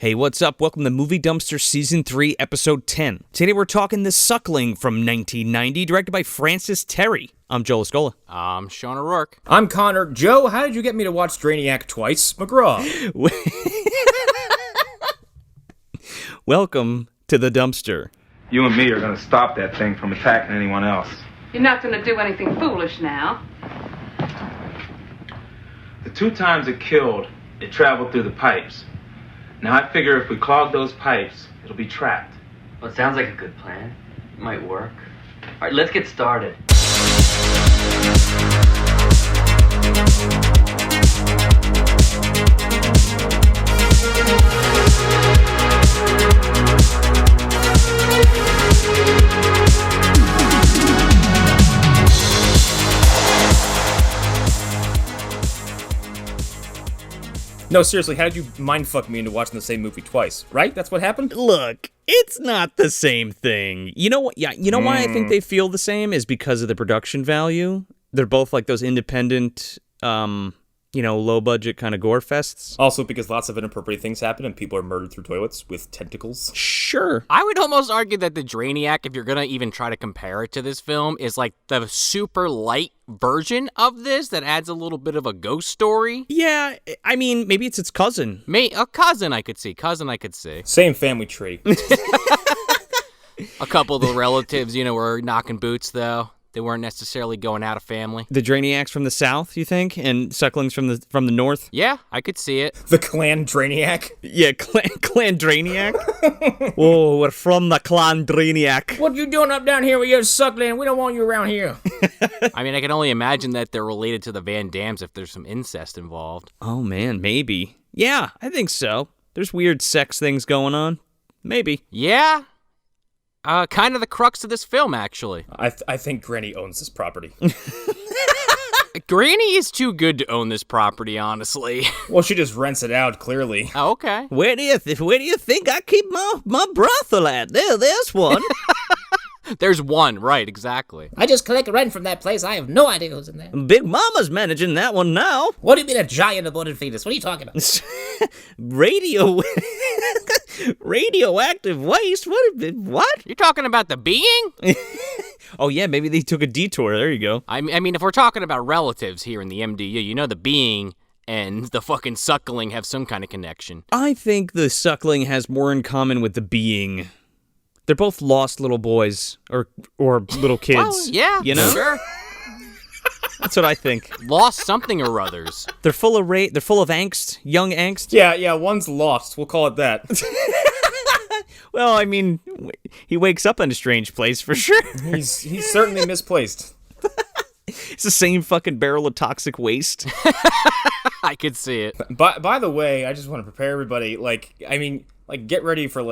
Hey, what's up? Welcome to Movie Dumpster Season 3, Episode 10. Today we're talking The Suckling from 1990, directed by Francis Terry. I'm Joel Escola. I'm Sean O'Rourke. I'm Connor. Joe, how did you get me to watch Drainiac twice? McGraw. Welcome to The Dumpster. You and me are going to stop that thing from attacking anyone else. You're not going to do anything foolish now. The 2 times it killed, it traveled through the pipes. Now I figure if we clog those pipes, it'll be trapped. Well, it sounds like a good plan. It might work. All right, let's get started. No, seriously, how did you mindfuck me into watching the same movie twice? Right? That's what happened? Look, it's not the same thing. You know what? Yeah, you know why I think they feel the same is because of the production value. They're both like those independent, low budget kind of gore fests. Also because lots of inappropriate things happen and people are murdered through toilets with tentacles. Sure. I would almost argue that the Drainiac, if you're going to even try to compare it to this film, is like the super light version of this that adds a little bit of a ghost story. Yeah, I mean, maybe it's its cousin. A cousin I could see. Same family tree. A couple of the relatives, were knocking boots, though. They weren't necessarily going out of family. The Drainiacs from the south, you think? And Sucklings from the north? Yeah, I could see it. The Clan Drainiac? Yeah, Clan Drainiac. Whoa, we're from the Clan Drainiac. What you doing up down here with your Suckling? We don't want you around here. I mean, I can only imagine that they're related to the Van Dams if there's some incest involved. Oh, man, maybe. Yeah, I think so. There's weird sex things going on. Maybe. Yeah. Kind of the crux of this film, actually. I think Granny owns this property. Granny is too good to own this property, honestly. Well, she just rents it out, clearly. Oh, okay. Where do you think I keep my brothel at? There's one. There's one, right, exactly. I just collect rent from that place. I have no idea who's in there. Big Momma's managing that one now. What do you mean a giant aborted fetus? What are you talking about? Radioactive waste? What? You're talking about the being? Oh, yeah, maybe they took a detour. There you go. I mean, if we're talking about relatives here in the MDU, the being and the fucking suckling have some kind of connection. I think the suckling has more in common with the being. They're both lost little boys or little kids. Well, yeah, sure. That's what I think. Lost something or others. They're full of angst, young angst. Yeah, one's lost. We'll call it that. Well, I mean, he wakes up in a strange place for sure. He's certainly misplaced. It's the same fucking barrel of toxic waste. I could see it. By the way, I just want to prepare everybody. Get ready for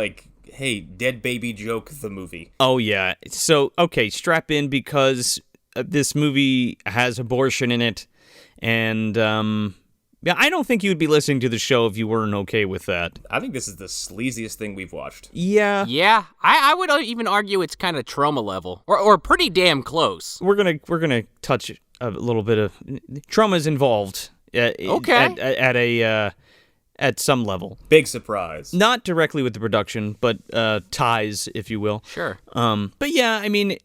hey, dead baby joke the movie. Oh yeah. So okay, strap in because this movie has abortion in it, and I don't think you'd be listening to the show if you weren't okay with that. I think this is the sleaziest thing we've watched. Yeah. Yeah, I would even argue it's kind of Troma level, or pretty damn close. We're gonna touch a little bit of Troma's involved. Okay. At some level. Big surprise. Not directly with the production, but ties, if you will. Sure. But yeah, I mean,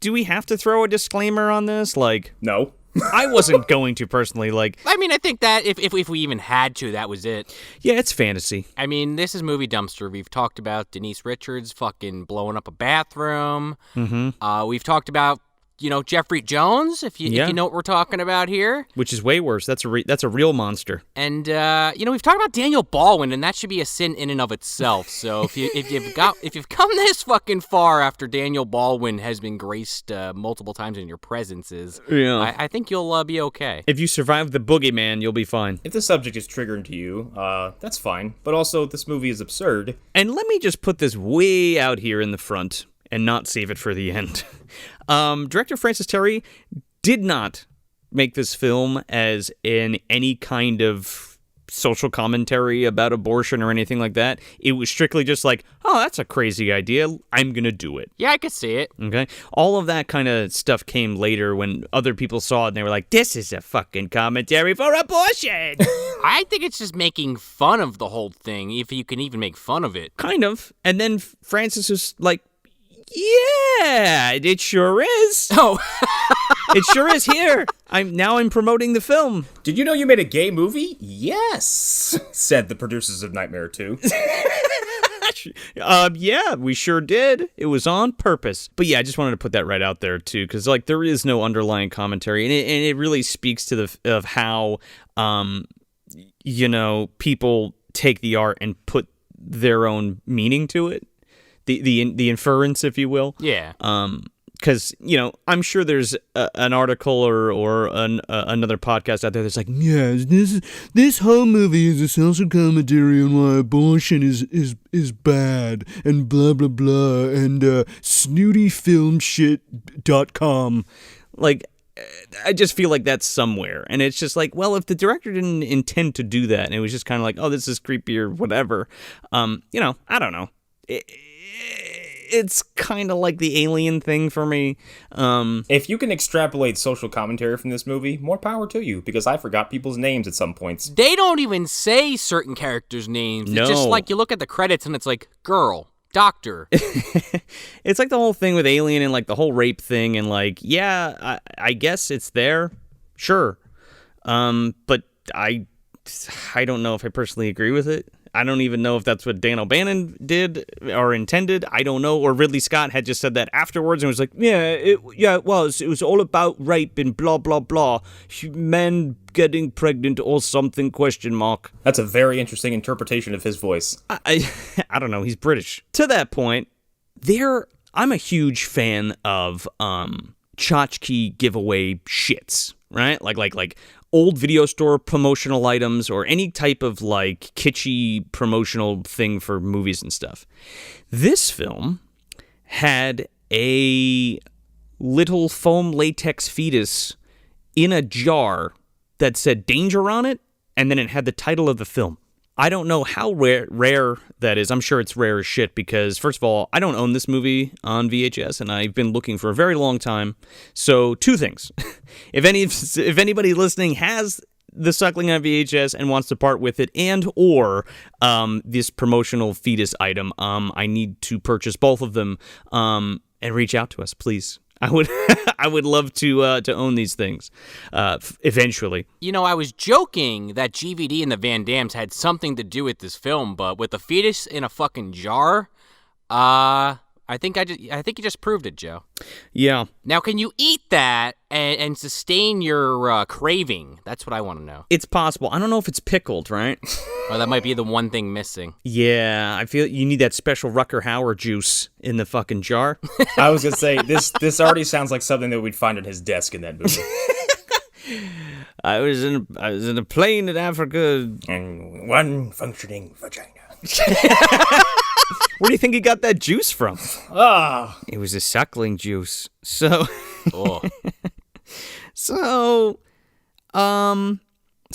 do we have to throw a disclaimer on this? No. I wasn't going to personally, I mean, I think that if we even had to, that was it. Yeah, it's fantasy. I mean, this is Movie Dumpster. We've talked about Denise Richards fucking blowing up a bathroom. Mm-hmm. We've talked about, Jeffrey Jones, if you know what we're talking about here. Which is way worse. That's a real monster. And we've talked about Daniel Baldwin, and that should be a sin in and of itself. So if you've come this fucking far after Daniel Baldwin has been graced multiple times in your presences, I think you'll be okay. If you survive the boogeyman, you'll be fine. If the subject is triggering to you, that's fine. But also, this movie is absurd. And let me just put this way out here in the front and not save it for the end. Director Francis Terry did not make this film as in any kind of social commentary about abortion or anything like that. It was strictly just like, oh, that's a crazy idea. I'm going to do it. Yeah, I could see it. Okay. All of that kind of stuff came later when other people saw it and they were like, this is a fucking commentary for abortion. I think it's just making fun of the whole thing, if you can even make fun of it. Kind of. And then Francis was like, yeah, it sure is. Oh. It sure is here. I'm promoting the film. Did you know you made a gay movie? Yes, said the producers of Nightmare 2. Yeah, we sure did. It was on purpose. But yeah, I just wanted to put that right out there too, because like there is no underlying commentary, and it really speaks to of how people take the art and put their own meaning to it, the inference, if you will. Yeah. Because, I'm sure there's an article or another podcast out there that's like, yes, this whole movie is a social commentary on why abortion is bad and blah, blah, blah, and snootyfilmshit.com. Like, I just feel like that's somewhere. And it's just like, well, if the director didn't intend to do that and it was just kind of like, oh, this is creepy or whatever, I don't know. It's kind of like the Alien thing for me. If you can extrapolate social commentary from this movie, more power to you, because I forgot people's names at some points. They don't even say certain characters' names. No. It's just like you look at the credits and it's like, girl, doctor. It's like the whole thing with Alien and like the whole rape thing and like, yeah, I guess it's there. Sure. But I don't know if I personally agree with it. I don't even know if that's what Dan O'Bannon did or intended. I don't know. Or Ridley Scott had just said that afterwards and was like, it was. It was all about rape and blah, blah, blah. Men getting pregnant or something, ? That's a very interesting interpretation of his voice. I don't know. He's British. To that point, I'm a huge fan of tchotchke giveaway shits, right? Like old video store promotional items or any type of like kitschy promotional thing for movies and stuff. This film had a little foam latex fetus in a jar that said danger on it, and then it had the title of the film. I don't know how rare that is. I'm sure it's rare as shit because, first of all, I don't own this movie on VHS, and I've been looking for a very long time. So, two things. If anybody listening has the Suckling on VHS and wants to part with it and or this promotional fetus item, I need to purchase both of them and reach out to us, please. I would love to own these things eventually. I was joking that GVD and the Van Dams had something to do with this film, but with the fetus in a fucking jar, I think you just proved it, Joe. Yeah. Now, can you eat that and sustain your craving? That's what I want to know. It's possible. I don't know if it's pickled, right? Oh, that might be the one thing missing. Yeah, I feel you need that special Rucker Hauer juice in the fucking jar. I was gonna say this already sounds like something that we'd find on his desk in that movie. I was in a plane in Africa and one functioning vagina. Where do you think he got that juice from? Ah, it was a suckling juice. So, so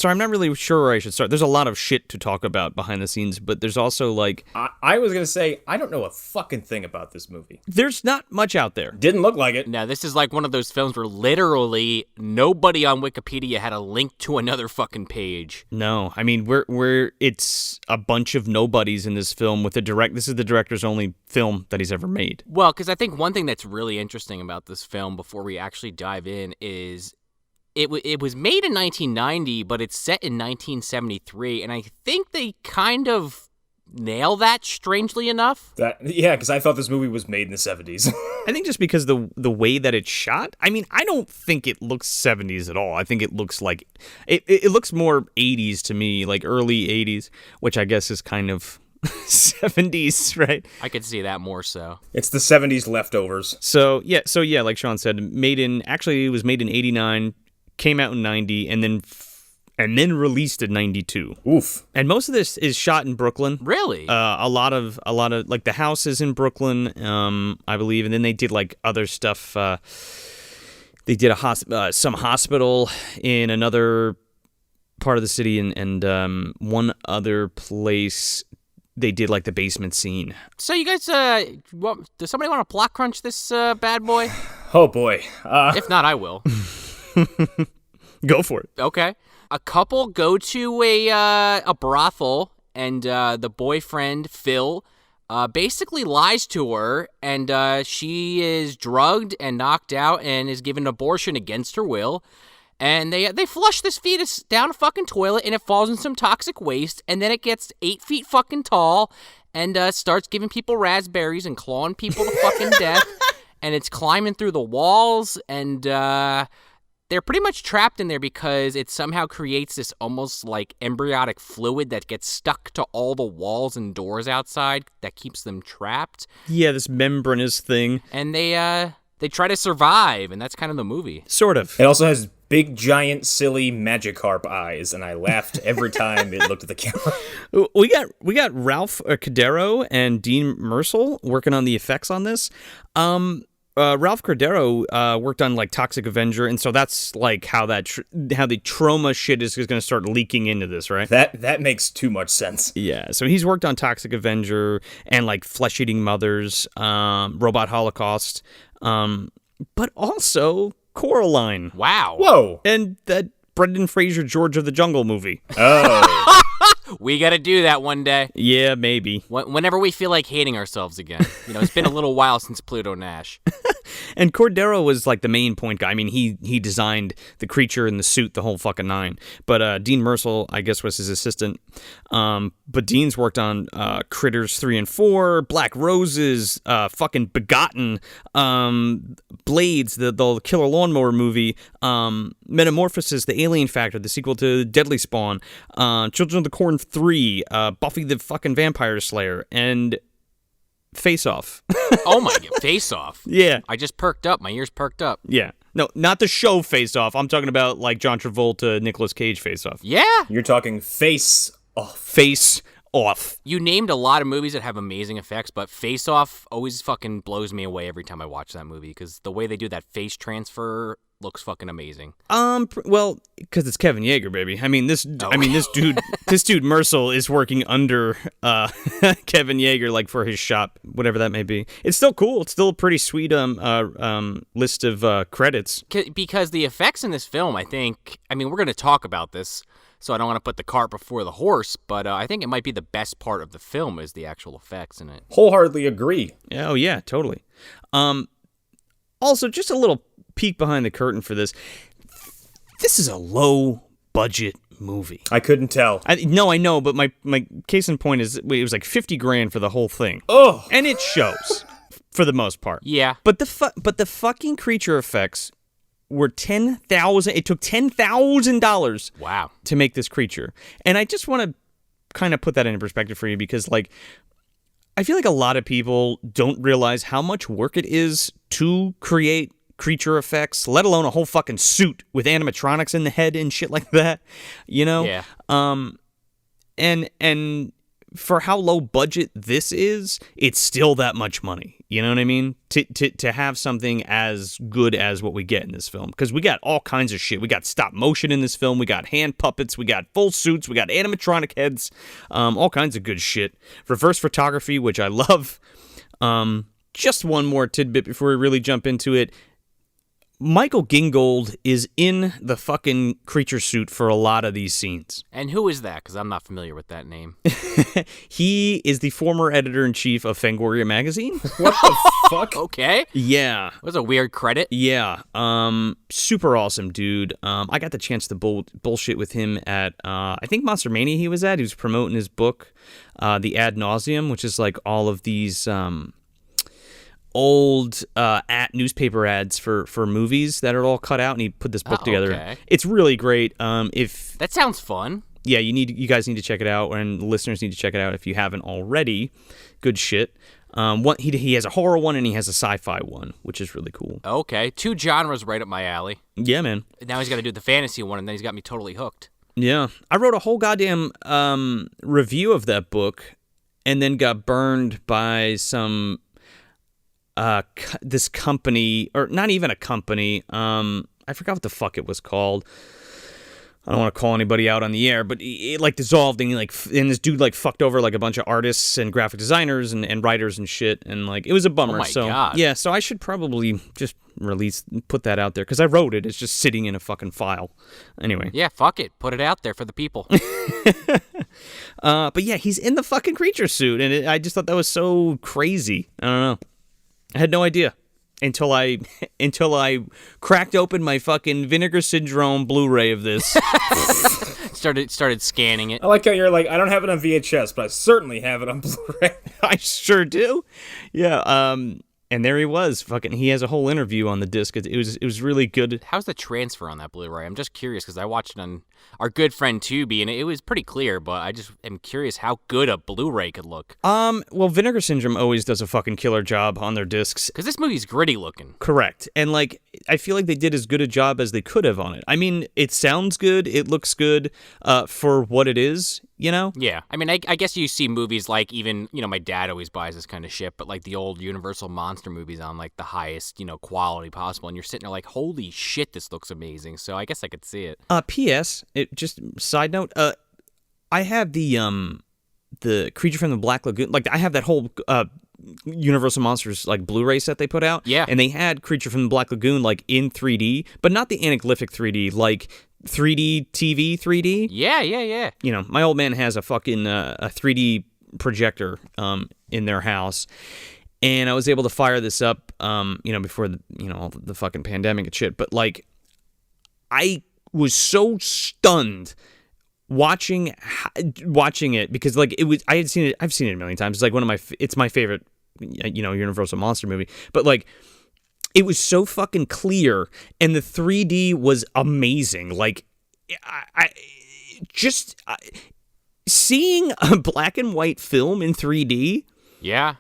I'm not really sure where I should start. There's a lot of shit to talk about behind the scenes, but there's also like... I was going to say, I don't know a fucking thing about this movie. There's not much out there. Didn't look like it. No, this is like one of those films where literally nobody on Wikipedia had a link to another fucking page. No, I mean, it's a bunch of nobodies in this film with this is the director's only film that he's ever made. Well, because I think one thing that's really interesting about this film before we actually dive in is... It was made in 1990, but it's set in 1973, and I think they kind of nail that, strangely enough. Because I thought this movie was made in the 70s. I think just because the way that it's shot, I mean, I don't think it looks 70s at all. I think it looks like, it looks more 80s to me, like early 80s, which I guess is kind of 70s, right? I could see that more so. It's the 70s leftovers. So yeah, like Sean said, it was made in 89, came out in 90, and then released in 92. Oof. And most of this is shot in Brooklyn. Really? A lot of like the house is in Brooklyn, I believe, and then they did like other stuff. They did some hospital in another part of the city, and one other place they did like the basement scene. So you guys, does somebody want to plot crunch this bad boy? Oh boy. If not, I will. Go for it. Okay. A couple go to a brothel, and the boyfriend, Phil, basically lies to her, and she is drugged and knocked out and is given an abortion against her will. And they flush this fetus down a fucking toilet, and it falls in some toxic waste, and then it gets 8 feet fucking tall and starts giving people raspberries and clawing people to fucking death. And it's climbing through the walls, and they're pretty much trapped in there because it somehow creates this almost like embryonic fluid that gets stuck to all the walls and doors outside that keeps them trapped. Yeah, this membranous thing. And they try to survive, and that's kind of the movie. Sort of. It also has big, giant, silly Magikarp eyes, and I laughed every time it looked at the camera. We got Ralph Cordero and Dean Merzel working on the effects on this. Ralph Cordero worked on like Toxic Avenger, and so that's like how the Troma shit is going to start leaking into this, right? That makes too much sense. Yeah, so he's worked on Toxic Avenger and like Flesh Eating Mothers, Robot Holocaust, but also Coraline. Wow. Whoa. And that Brendan Fraser George of the Jungle movie. Oh. We got to do that one day. Yeah, maybe. Whenever we feel like hating ourselves again. You know, it's been a little while since Pluto Nash. And Cordero was like the main point guy. I mean, he designed the creature and the suit, the whole fucking nine. But Dean Merzel, I guess, was his assistant. But Dean's worked on Critters 3 and 4, Black Roses, fucking Begotten, Blades, the Killer Lawnmower movie, Metamorphosis, the Alien Factor, the sequel to Deadly Spawn, Children of the Corn 3, Buffy the fucking Vampire Slayer, and Face Off. Oh my God, Face Off. Yeah. I just perked up. My ears perked up. Yeah. No, not the show Face Off. I'm talking about like John Travolta, Nicolas Cage Face Off. Yeah. You're talking Face Off. Face Off. You named a lot of movies that have amazing effects, but Face Off always fucking blows me away every time I watch that movie because the way they do that face transfer looks fucking amazing. Well, because it's Kevin Yeager, baby. I mean, this dude Merzel is working under Kevin Yeager, like for his shop, whatever that may be. It's still cool. It's still a pretty sweet list of credits. Because the effects in this film, I mean, we're going to talk about this, so I don't want to put the cart before the horse, but I think it might be the best part of the film is the actual effects in it. Wholeheartedly agree. Oh yeah, totally. Also, just a little peek behind the curtain for this. This is a low budget movie. I couldn't tell. I know, but my case in point is it was like $50,000 for the whole thing. Oh, and it shows for the most part. Yeah, but the fucking creature effects were $10,000. It took $10,000. Wow, to make this creature, and I just want to kind of put that into perspective for you because like I feel like a lot of people don't realize how much work it is to create creature effects, let alone a whole fucking suit with animatronics in the head and shit like that, you know? Yeah. And for how low budget this is, it's still that much money. You know what I mean? To have something as good as what we get in this film. Because we got all kinds of shit. We got stop motion in this film. We got hand puppets. We got full suits. We got animatronic heads. All kinds of good shit. Reverse photography, which I love. Just one more tidbit before we really jump into it. Michael Gingold is in the fucking creature suit for a lot of these scenes. And who is that? Because I'm not familiar with that name. He is the former editor-in-chief of Fangoria magazine. What the fuck? Okay. Yeah. That was a weird credit. Yeah. Super awesome dude. I got the chance to bullshit with him at, I think Monster Mania he was at. He was promoting his book, The Ad Nauseum, which is like all of these old newspaper ads for movies that are all cut out, and he put this book together. Okay. It's really great. If that sounds fun. Yeah, you guys need to check it out, and listeners need to check it out if you haven't already. Good shit. He has a horror one and he has a sci-fi one, which is really cool. Okay, 2 genres right up my alley. Yeah, man. Now he's got to do the fantasy one, and then he's got me totally hooked. Yeah, I wrote a whole goddamn review of that book, and then got burned by some this company, or not even a company. I forgot what the fuck it was called. I don't want to call anybody out on the air, but it like dissolved, and and this dude like fucked over like a bunch of artists and graphic designers and writers and shit, and like it was a bummer. Oh my God. Yeah, so I should probably just put that out there because I wrote it. It's just sitting in a fucking file. Anyway. Yeah, fuck it. Put it out there for the people. But yeah, he's in the fucking creature suit, and I just thought that was so crazy. I don't know. I had no idea. Until I cracked open my fucking Vinegar Syndrome Blu-ray of this. started scanning it. I like how you're like, I don't have it on VHS, but I certainly have it on Blu-ray. I sure do. Yeah. And there he was. Fucking, he has a whole interview on the disc. It was really good. How's the transfer on that Blu-ray? I'm just curious because I watched it on our good friend Tubi, and it was pretty clear. But I just am curious how good a Blu-ray could look. Well, Vinegar Syndrome always does a fucking killer job on their discs. Because this movie's gritty looking. Correct. And like, I feel like they did as good a job as they could have on it. I mean, it sounds good. It looks good for what it is. You know? Yeah. I mean, I guess you see movies like even, my dad always buys this kind of shit, but like the old Universal monster movies on like the highest, quality possible. And you're sitting there like, holy shit, this looks amazing. So I guess I could see it. P.S. Just side note, I have the Creature from the Black Lagoon. Like, I have that whole Universal Monsters like Blu-ray set they put out. Yeah. And they had Creature from the Black Lagoon like in 3D, but not the anaglyphic 3D, like 3D TV 3D. Yeah. My old man has a fucking a 3D projector in their house, and I was able to fire this up before all the fucking pandemic and shit. But like, I was so stunned watching it because like I've seen it a million times. It's like it's my favorite Universal monster movie, but like, it was so fucking clear, and the 3D was amazing. Like, I seeing a black and white film in 3D. Yeah.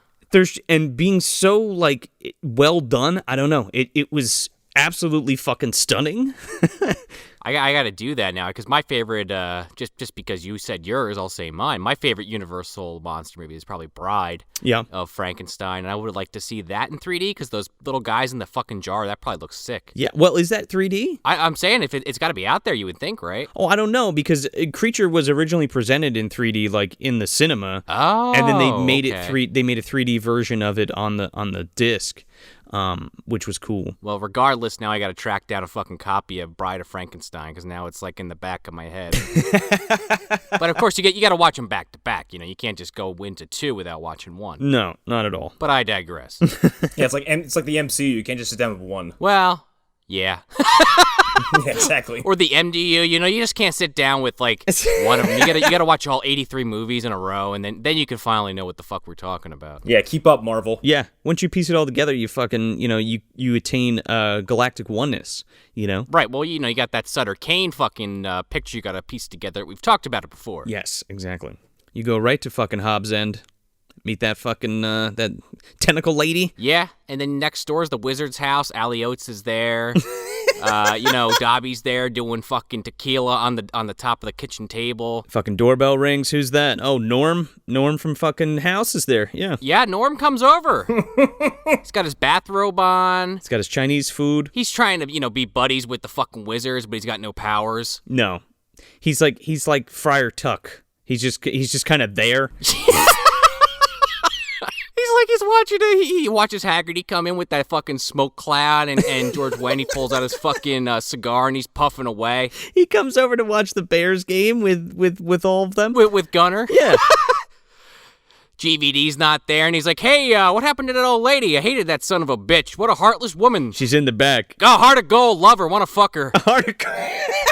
And being so like well done. I don't know. It was absolutely fucking stunning. I got to do that now because my favorite, just because you said yours, I'll say mine. My favorite Universal monster movie is probably Bride of Frankenstein, and I would like to see that in 3D because those little guys in the fucking jar, that probably looks sick. Yeah, well, is that 3D? I'm saying if it's got to be out there, you would think, right? Oh, I don't know because Creature was originally presented in 3D, like in the cinema. Oh, and then they made okay. They made a 3D version of it on the disc. Which was cool. Well, regardless, now I got to track down a fucking copy of Bride of Frankenstein because now it's like in the back of my head. But of course, you got to watch them back to back. You can't just go into two without watching one. No, not at all. But I digress. Yeah, it's like the MCU. You can't just sit down with one. Well, yeah. Yeah, exactly. Or the MDU, you just can't sit down with like one of them. You gotta watch all 83 movies in a row, and then you can finally know what the fuck we're talking about. Yeah, keep up, Marvel. Yeah, once you piece it all together, you fucking you attain galactic oneness. Right. Well, you got that Sutter Kane fucking picture you gotta piece together. We've talked about it before. Yes, exactly. You go right to fucking Hobbs End. Meet that fucking that tentacle lady. Yeah, and then next door is the Wizard's house. Allie Oates is there. Dobby's there doing fucking tequila on the top of the kitchen table. Fucking doorbell rings. Who's that? Oh, Norm. Norm from fucking House is there. Yeah. Yeah, Norm comes over. He's got his bathrobe on. He's got his Chinese food. He's trying to, be buddies with the fucking wizards, but he's got no powers. No. He's like Friar Tuck. He's just kind of there. He's watching it. He watches Haggerty come in with that fucking smoke cloud, and George Wendy pulls out his fucking cigar and he's puffing away. He comes over to watch the Bears game with all of them. With Gunner. Yeah. GVD's not there, and he's like, hey, what happened to that old lady? I hated that son of a bitch. What a heartless woman. She's in the back. Oh, heart of gold, love her, wanna fuck her. Heart of gold.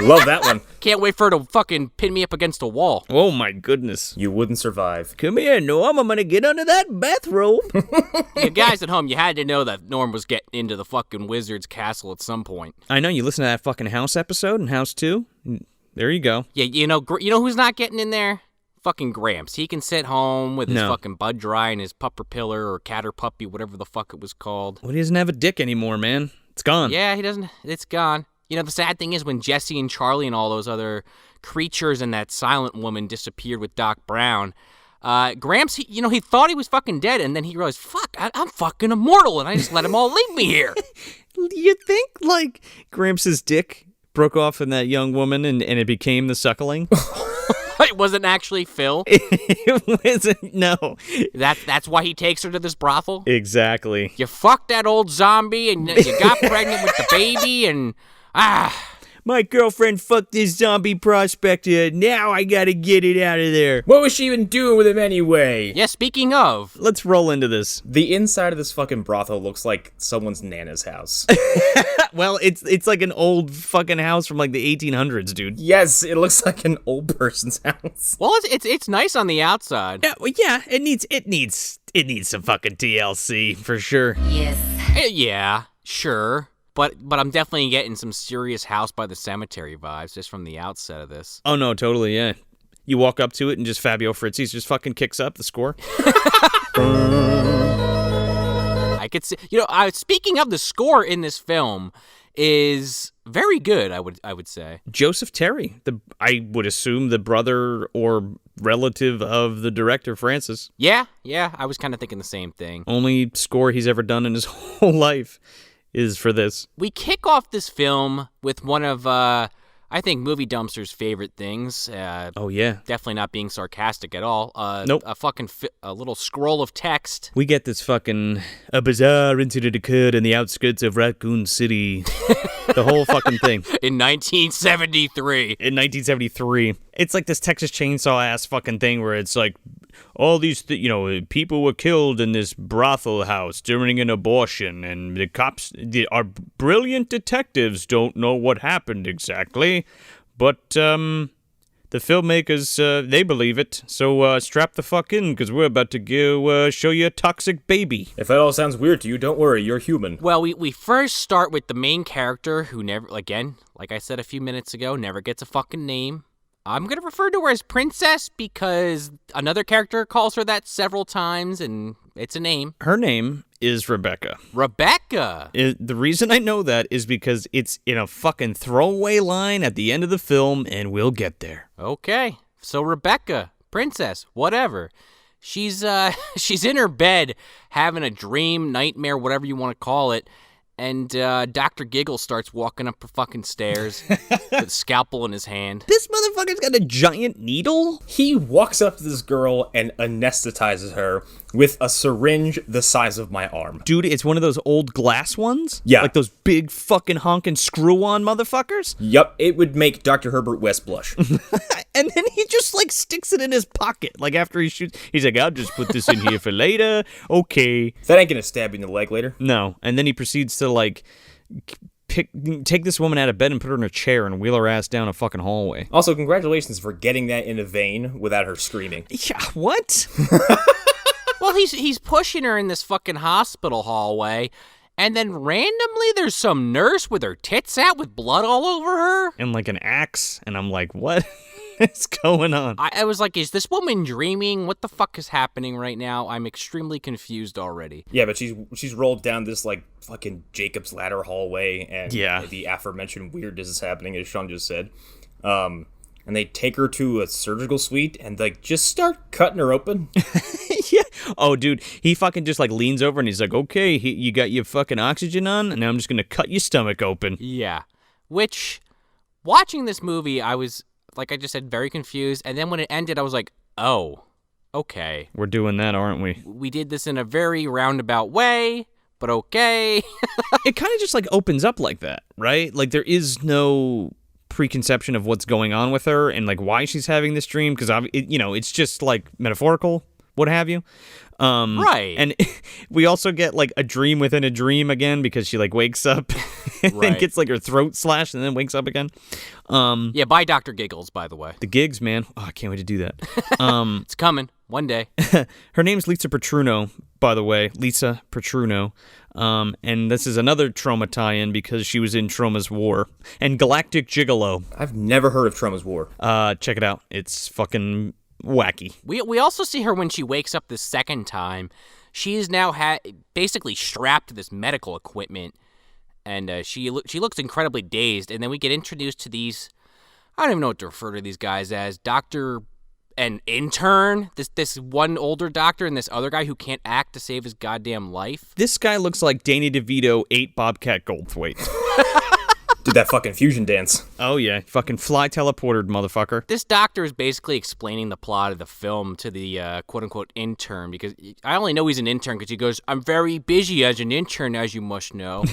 Love that one. Can't wait for her to fucking pin me up against a wall. Oh my goodness. You wouldn't survive. Come here, Norm. I'm gonna get under that bathrobe. You guys at home, you had to know that Norm was getting into the fucking wizard's castle at some point. I know. You listen to that fucking House episode in House 2? There you go. Yeah, you know who's not getting in there? Fucking Gramps. He can sit home with his fucking Bud Dry and his pupper pillar or catter puppy, whatever the fuck it was called. Well, he doesn't have a dick anymore, man. It's gone. Yeah, he doesn't. It's gone. The sad thing is when Jesse and Charlie and all those other creatures and that silent woman disappeared with Doc Brown, Gramps, he thought he was fucking dead, and then he realized, fuck, I'm fucking immortal, and I just let them all leave me here. You think, like, Gramps' dick broke off in that young woman and it became the Suckling. It wasn't actually Phil. It wasn't, no. That's why he takes her to this brothel? Exactly. You fucked that old zombie and you got pregnant with the baby and... My girlfriend fucked this zombie prospector. Now I gotta get it out of there. What was she even doing with him anyway? Yeah, speaking of... Let's roll into this. The inside of this fucking brothel looks like someone's nana's house. Well, it's like an old fucking house from like the 1800s, dude. Yes, it looks like an old person's house. Well, it's nice on the outside. Yeah, well, yeah, it needs some fucking TLC for sure. Yeah, sure. But I'm definitely getting some serious House by the Cemetery vibes just from the outset of this. Oh no, totally, yeah. You walk up to it and just Fabio Frizzi's just fucking kicks up the score. I could see, speaking of the score in this film is very good, I would say. Joseph Terry, I would assume the brother or relative of the director Francis. Yeah, I was kind of thinking the same thing. Only score he's ever done in his whole life is for this. We kick off this film with one of, I think, Movie Dumpster's favorite things. Oh, yeah. Definitely not being sarcastic at all. Nope. A little scroll of text. We get this fucking, a bizarre incident occurred in the outskirts of Raccoon City. The whole fucking thing. In 1973. In 1973. It's like this Texas Chainsaw ass fucking thing where it's like, all these, people were killed in this brothel house during an abortion, and the cops, our brilliant detectives don't know what happened exactly, but the filmmakers, they believe it, so strap the fuck in, because we're about to go show you a toxic baby. If that all sounds weird to you, don't worry, you're human. Well, we first start with the main character, who never, again, like I said a few minutes ago, never gets a fucking name. I'm going to refer to her as Princess because another character calls her that several times, and it's a name. Her name is Rebecca. Rebecca! The reason I know that is because it's in a fucking throwaway line at the end of the film, and we'll get there. Okay, so Rebecca, Princess, whatever. She's in her bed having a dream, nightmare, whatever you want to call it, and Dr. Giggle starts walking up her fucking stairs with a scalpel in his hand. This motherfucker's got a giant needle? He walks up to this girl and anesthetizes her with a syringe the size of my arm. Dude, it's one of those old glass ones? Yeah. Like those big fucking honking screw-on motherfuckers? Yup, it would make Dr. Herbert West blush. And then he just, sticks it in his pocket. Like, after he shoots, he's like, I'll just put this in here for later. Okay. That ain't gonna stab you in the leg later. No. And then he proceeds to, take this woman out of bed and put her in a chair and wheel her ass down a fucking hallway. Also, congratulations for getting that in a vein without her screaming. Yeah, what? Well, he's pushing her in this fucking hospital hallway, and then randomly there's some nurse with her tits out with blood all over her. And an axe, and I'm like, what is going on? I was like, is this woman dreaming? What the fuck is happening right now? I'm extremely confused already. Yeah, but she's rolled down this, fucking Jacob's Ladder hallway, and the aforementioned weirdness is happening, as Sean just said. And they take her to a surgical suite and, just start cutting her open. Yeah. Oh, dude, he fucking just, leans over and he's like, okay, you got your fucking oxygen on, and now I'm just gonna cut your stomach open. Yeah. Which, watching this movie, I was, like I just said, very confused. And then when it ended, I was like, oh, okay. We're doing that, aren't we? We did this in a very roundabout way, but okay. It kind of just, opens up like that, right? There is no preconception of what's going on with her and, why she's having this dream, because, it's just, metaphorical, what have you. Right. And we also get, a dream within a dream again, because she, wakes up and then gets, her throat slashed and then wakes up again. Yeah, by Dr. Giggles, by the way. The gigs, man. Oh, I can't wait to do that. It's coming. One day. Her name's Lisa Petruno, by the way. Lisa Petruno. And this is another Troma tie-in because she was in Troma's War. And Galactic Gigolo. I've never heard of Troma's War. Check it out. It's fucking wacky. We also see her when she wakes up the second time. She is now basically strapped to this medical equipment. And she looks incredibly dazed. And then we get introduced to these, I don't even know what to refer to these guys as, Dr. and intern, this one older doctor and this other guy who can't act to save his goddamn life. This guy looks like Danny DeVito ate Bobcat Goldthwait. Did that fucking fusion dance. Oh, yeah. Fucking fly teleported, motherfucker. This doctor is basically explaining the plot of the film to the quote-unquote intern, because I only know he's an intern because he goes, I'm very busy as an intern, as you must know.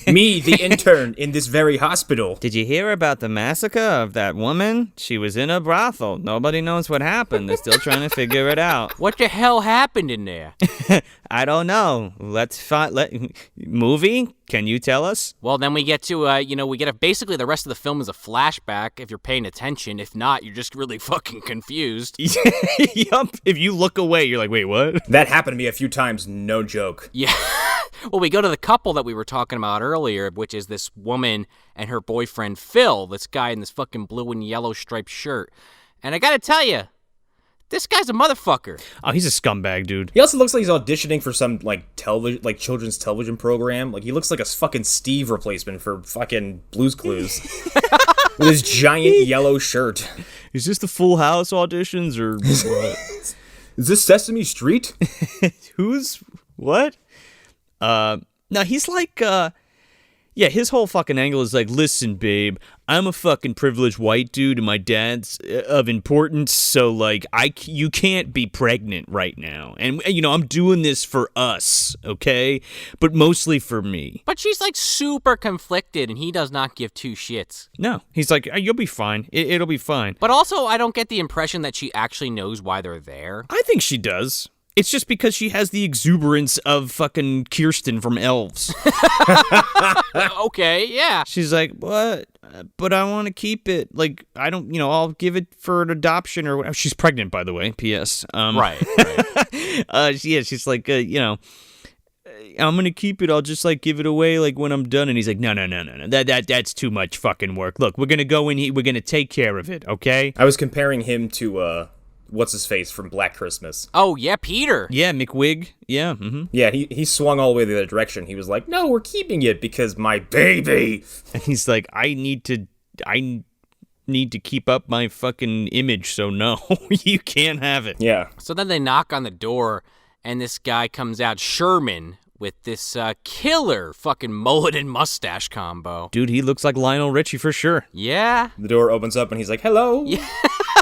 Me, the intern, in this very hospital. Did you hear about the massacre of that woman? She was in a brothel. Nobody knows what happened. They're still trying to figure it out. What the hell happened in there? I don't know. Let's find... Movie? Can you tell us? Well, then we get to, basically the rest of the film is a flashback if you're paying attention. If not, you're just really fucking confused. Yup. If you look away, you're like, wait, what? That happened to me a few times, no joke. Yeah. Well, we go to the couple that we were talking about earlier, which is this woman and her boyfriend, Phil, this guy in this fucking blue and yellow striped shirt. And I gotta tell you, this guy's a motherfucker. Oh, he's a scumbag, dude. He also looks like he's auditioning for some, children's television program. Like, he looks like a fucking Steve replacement for fucking Blue's Clues. With his giant yellow shirt. Is this the Full House auditions, or what? Is this Sesame Street? Who's... what? No, he's like, his whole fucking angle is like, listen, babe, I'm a fucking privileged white dude and my dad's of importance, so, like, you can't be pregnant right now. And, I'm doing this for us, okay? But mostly for me. But she's, like, super conflicted, and he does not give two shits. No, he's like, you'll be fine. It'll be fine. But also, I don't get the impression that she actually knows why they're there. I think she does. It's just because she has the exuberance of fucking Kirsten from Elves. Okay, yeah. She's like, what? But I want to keep it. Like, I don't, I'll give it for an adoption or whatever. She's pregnant, by the way, P.S. Right. She's like, I'm going to keep it. I'll just, like, give it away, like, when I'm done. And he's like, no. That's too much fucking work. Look, we're going to go in here. We're going to take care of it, okay? I was comparing him to, what's-his-face from Black Christmas. Oh, yeah, Peter. Yeah, McWig. Yeah, mm-hmm. Yeah, he swung all the way the other direction. He was like, no, we're keeping it because my baby. And he's like, I need to keep up my fucking image, so no, you can't have it. Yeah. So then they knock on the door, and this guy comes out, Sherman, with this killer fucking mullet and mustache combo. Dude, he looks like Lionel Richie for sure. Yeah. The door opens up, and he's like, hello. Yeah.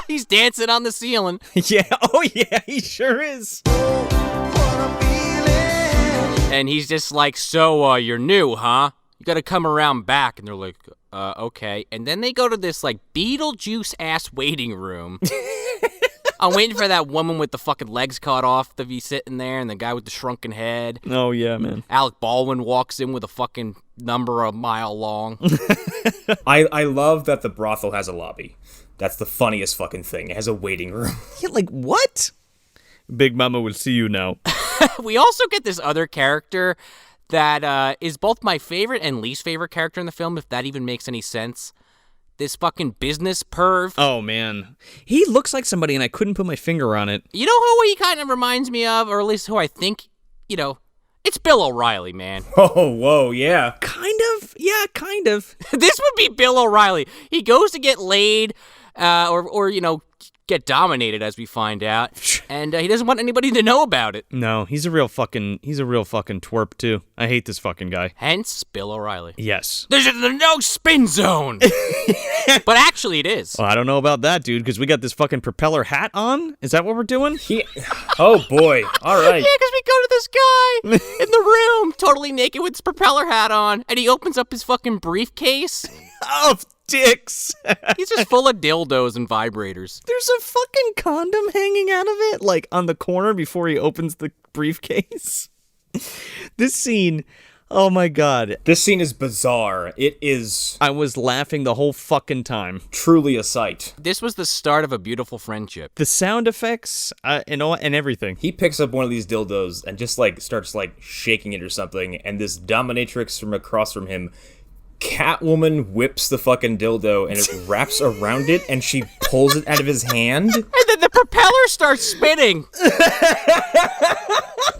He's dancing on the ceiling. Yeah, oh yeah, he sure is. And he's just like, so, you're new, huh? You gotta come around back. And they're like, okay. And then they go to this, like, Beetlejuice-ass waiting room. I'm waiting for that woman with the fucking legs cut off to be sitting there, and the guy with the shrunken head. Oh, yeah, man. Alec Baldwin walks in with a fucking number a mile long. I love that the brothel has a lobby. That's the funniest fucking thing. It has a waiting room. Yeah, like, what? Big Momma will see you now. We also get this other character that is both my favorite and least favorite character in the film, if that even makes any sense. This fucking business perv. Oh, man. He looks like somebody, and I couldn't put my finger on it. You know who he kind of reminds me of, or at least who I think, it's Bill O'Reilly, man. Oh, whoa, yeah. Kind of? Yeah, kind of. This would be Bill O'Reilly. He goes to get laid, or get dominated, as we find out, and he doesn't want anybody to know about it. No, he's a real fucking twerp, too. I hate this fucking guy. Hence, Bill O'Reilly. Yes. There's a no spin zone. But actually, it is. Well, I don't know about that, dude, because we got this fucking propeller hat on. Is that what we're doing? Oh, boy. All right. Yeah, because we go to this guy in the room, totally naked with his propeller hat on, and he opens up his fucking briefcase. Oh, dicks. He's just full of dildos and vibrators. There's a fucking condom hanging out of it, like, on the corner before he opens the briefcase. This scene, oh my god. This scene is bizarre. It is... I was laughing the whole fucking time. Truly a sight. This was the start of a beautiful friendship. The sound effects and everything. He picks up one of these dildos and just, like, starts, like, shaking it or something, and this dominatrix from across from him, Catwoman, whips the fucking dildo and it wraps around it and she pulls it out of his hand. And then the propeller starts spinning.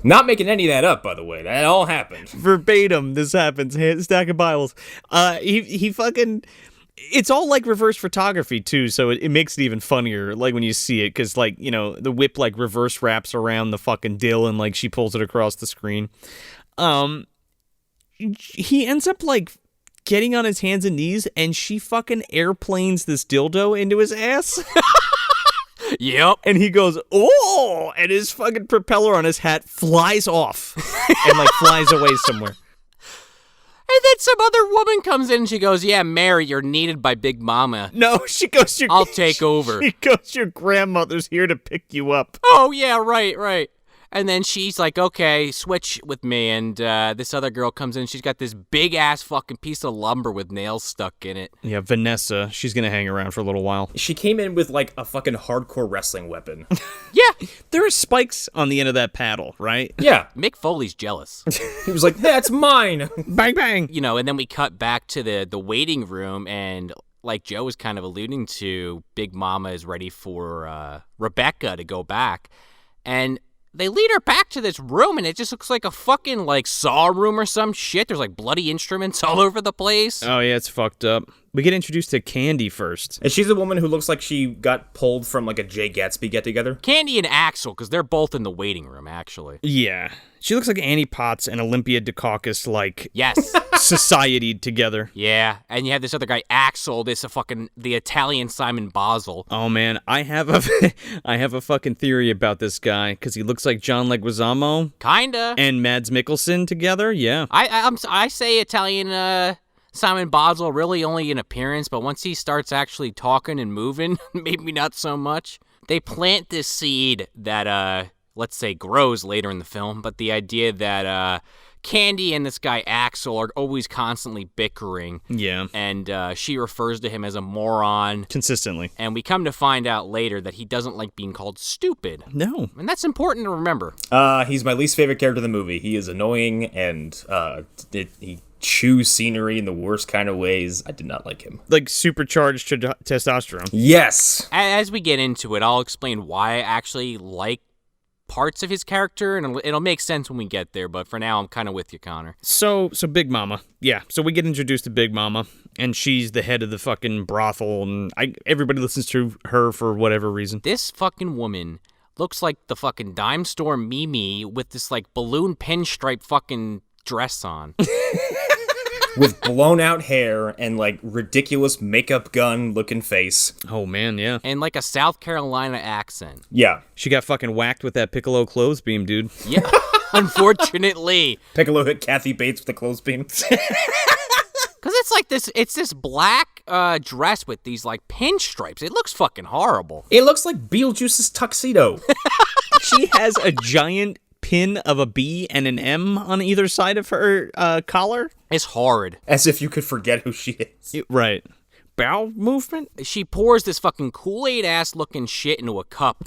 Not making any of that up, by the way. That all happened. Verbatim, this happens. Stack of Bibles. He fucking... It's all, like, reverse photography, too, so it makes it even funnier, like, when you see it, because, like, the whip, like, reverse wraps around the fucking dill and, like, she pulls it across the screen. He ends up, like... getting on his hands and knees, and she fucking airplanes this dildo into his ass. Yep. And he goes, oh, and his fucking propeller on his hat flies off and like flies away somewhere. And then some other woman comes in and she goes, yeah, Mary, you're needed by Big Mama. No, she goes, I'll take over. She goes, your grandmother's here to pick you up. Oh, yeah, right. And then she's like, okay, switch with me. And this other girl comes in. She's got this big-ass fucking piece of lumber with nails stuck in it. Yeah, Vanessa. She's going to hang around for a little while. She came in with, like, a fucking hardcore wrestling weapon. Yeah. There are spikes on the end of that paddle, right? Yeah. Mick Foley's jealous. He was like, that's mine. Bang, bang. You know, and then we cut back to the waiting room, and like Joe was kind of alluding to, Big Mama is ready for Rebecca to go back. And they lead her back to this room, and it just looks like a fucking, like, saw room or some shit. There's, like, bloody instruments all over the place. Oh, yeah, it's fucked up. We get introduced to Candy first. And she's a woman who looks like she got pulled from, like, a Jay Gatsby get-together. Candy and Axel, because they're both in the waiting room, actually. Yeah. She looks like Annie Potts and Olympia Dukakis, like, Yes. society together. Yeah, and you have this other guy, Axel, the Italian Simon Basel. Oh, man, I have a fucking theory about this guy, because he looks like John Leguizamo. Kinda. And Mads Mikkelsen together, yeah. I say Italian Simon Basel really only in appearance, but once he starts actually talking and moving, maybe not so much. They plant this seed that, let's say, grows later in the film, but the idea that Candy and this guy Axel are always constantly bickering. Yeah. And she refers to him as a moron. Consistently. And we come to find out later that he doesn't like being called stupid. No. And that's important to remember. He's my least favorite character in the movie. He is annoying, and he chews scenery in the worst kind of ways. I did not like him. Like supercharged testosterone. Yes. As we get into it, I'll explain why I actually like parts of his character, and it'll make sense when we get there, but for now, I'm kind of with you, Connor. So Big Momma. Yeah, so we get introduced to Big Momma, and she's the head of the fucking brothel, and everybody listens to her for whatever reason. This fucking woman looks like the fucking dime store Mimi with this, like, balloon pinstripe fucking dress on. With blown out hair and, like, ridiculous makeup gun looking face. Oh, man, yeah. And, like, a South Carolina accent. Yeah. She got fucking whacked with that Piccolo clothes beam, dude. Yeah, unfortunately. Piccolo hit Kathy Bates with the clothesbeam. Because it's this black dress with these, like, pinstripes. It looks fucking horrible. It looks like Beetlejuice's tuxedo. She has a giant pin of a B and an M on either side of her collar. It's horrid. As if you could forget who she is. Right. Bowel movement? She pours this fucking Kool-Aid ass looking shit into a cup.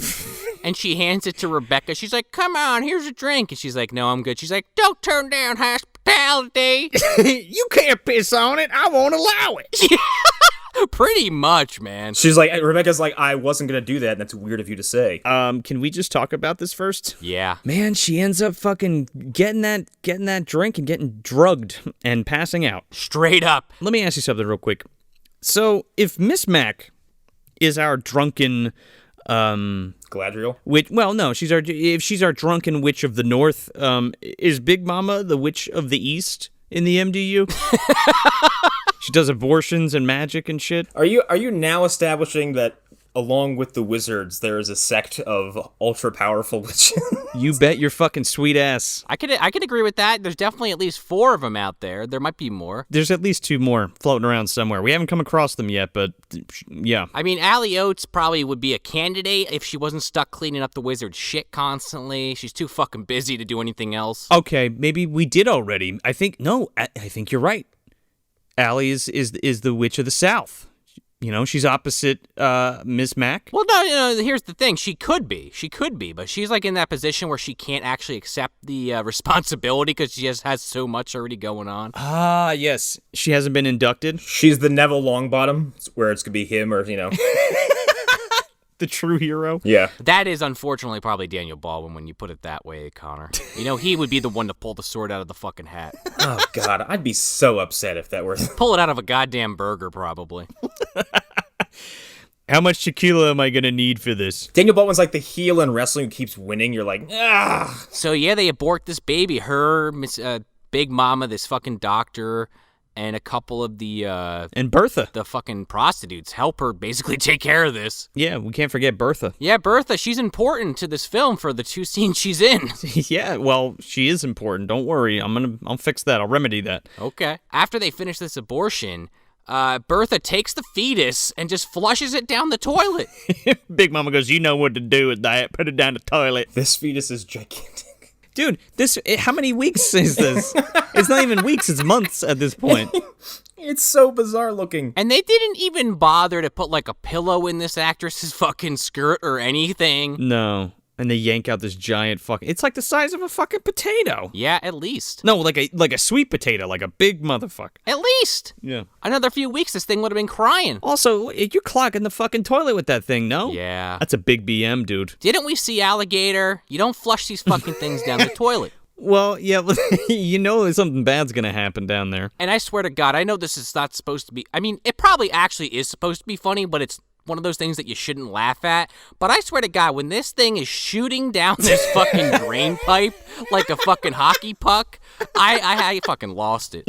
And she hands it to Rebecca. She's like, come on, here's a drink. And she's like, no, I'm good. She's like, don't turn down hospitality. You can't piss on it. I won't allow it. Pretty much, man. She's like, Rebecca's like, I wasn't going to do that, and that's weird of you to say. Can we just talk about this first? Yeah. Man, she ends up fucking getting that drink and getting drugged and passing out. Straight up. Let me ask you something real quick. So, if Miss Mac is our drunken Galadriel? If she's our drunken witch of the north, is Big Momma the witch of the east in the MDU? She does abortions and magic and shit. Are you now establishing that along with the wizards there is a sect of ultra powerful witches? You bet your fucking sweet ass. I could agree with that. There's definitely at least 4 of them out there. There might be more. There's at least 2 more floating around somewhere. We haven't come across them yet, but yeah. I mean, Allie Oates probably would be a candidate if she wasn't stuck cleaning up the wizard's shit constantly. She's too fucking busy to do anything else. Okay, maybe we did already. I think you're right. Allie is the witch of the South. You know, she's opposite Miss Mac. Well, no, here's the thing. She could be, but she's like in that position where she can't actually accept the responsibility because she just has so much already going on. Ah, yes. She hasn't been inducted. She's the Neville Longbottom, where it's going to be him or, The true hero. Yeah. That is unfortunately probably Daniel Baldwin when you put it that way, Connor. You know, he would be the one to pull the sword out of the fucking hat. Oh, God. I'd be so upset if that were... Pull it out of a goddamn burger, probably. How much tequila am I going to need for this? Daniel Baldwin's like the heel in wrestling who keeps winning. You're like, ah. So, yeah, they abort this baby. Her, Big Momma, this fucking doctor, and a couple of the and Bertha, the fucking prostitutes, help her basically take care of this. Yeah, we can't forget Bertha. Yeah, Bertha, she's important to this film for the 2 scenes she's in. Yeah, well, she is important. Don't worry, I'll fix that. I'll remedy that. Okay. After they finish this abortion, Bertha takes the fetus and just flushes it down the toilet. Big Momma goes, you know what to do with that. Put it down the toilet. This fetus is gigantic. Dude, how many weeks is this? It's not even weeks, it's months at this point. It's so bizarre looking. And they didn't even bother to put like a pillow in this actress's fucking skirt or anything. No. And they yank out this giant fucking... It's like the size of a fucking potato. Yeah, at least. No, like a sweet potato, like a big motherfucker. At least. Yeah. Another few weeks, this thing would have been crying. Also, you're clogging the fucking toilet with that thing, no? Yeah. That's a big BM, dude. Didn't we see Alligator? You don't flush these fucking things down the toilet. Well, yeah, you know something bad's gonna happen down there. And I swear to God, I know this is not supposed to be... I mean, it probably actually is supposed to be funny, but it's one of those things that you shouldn't laugh at. But I swear to God, when this thing is shooting down this fucking drain pipe like a fucking hockey puck, I fucking lost it.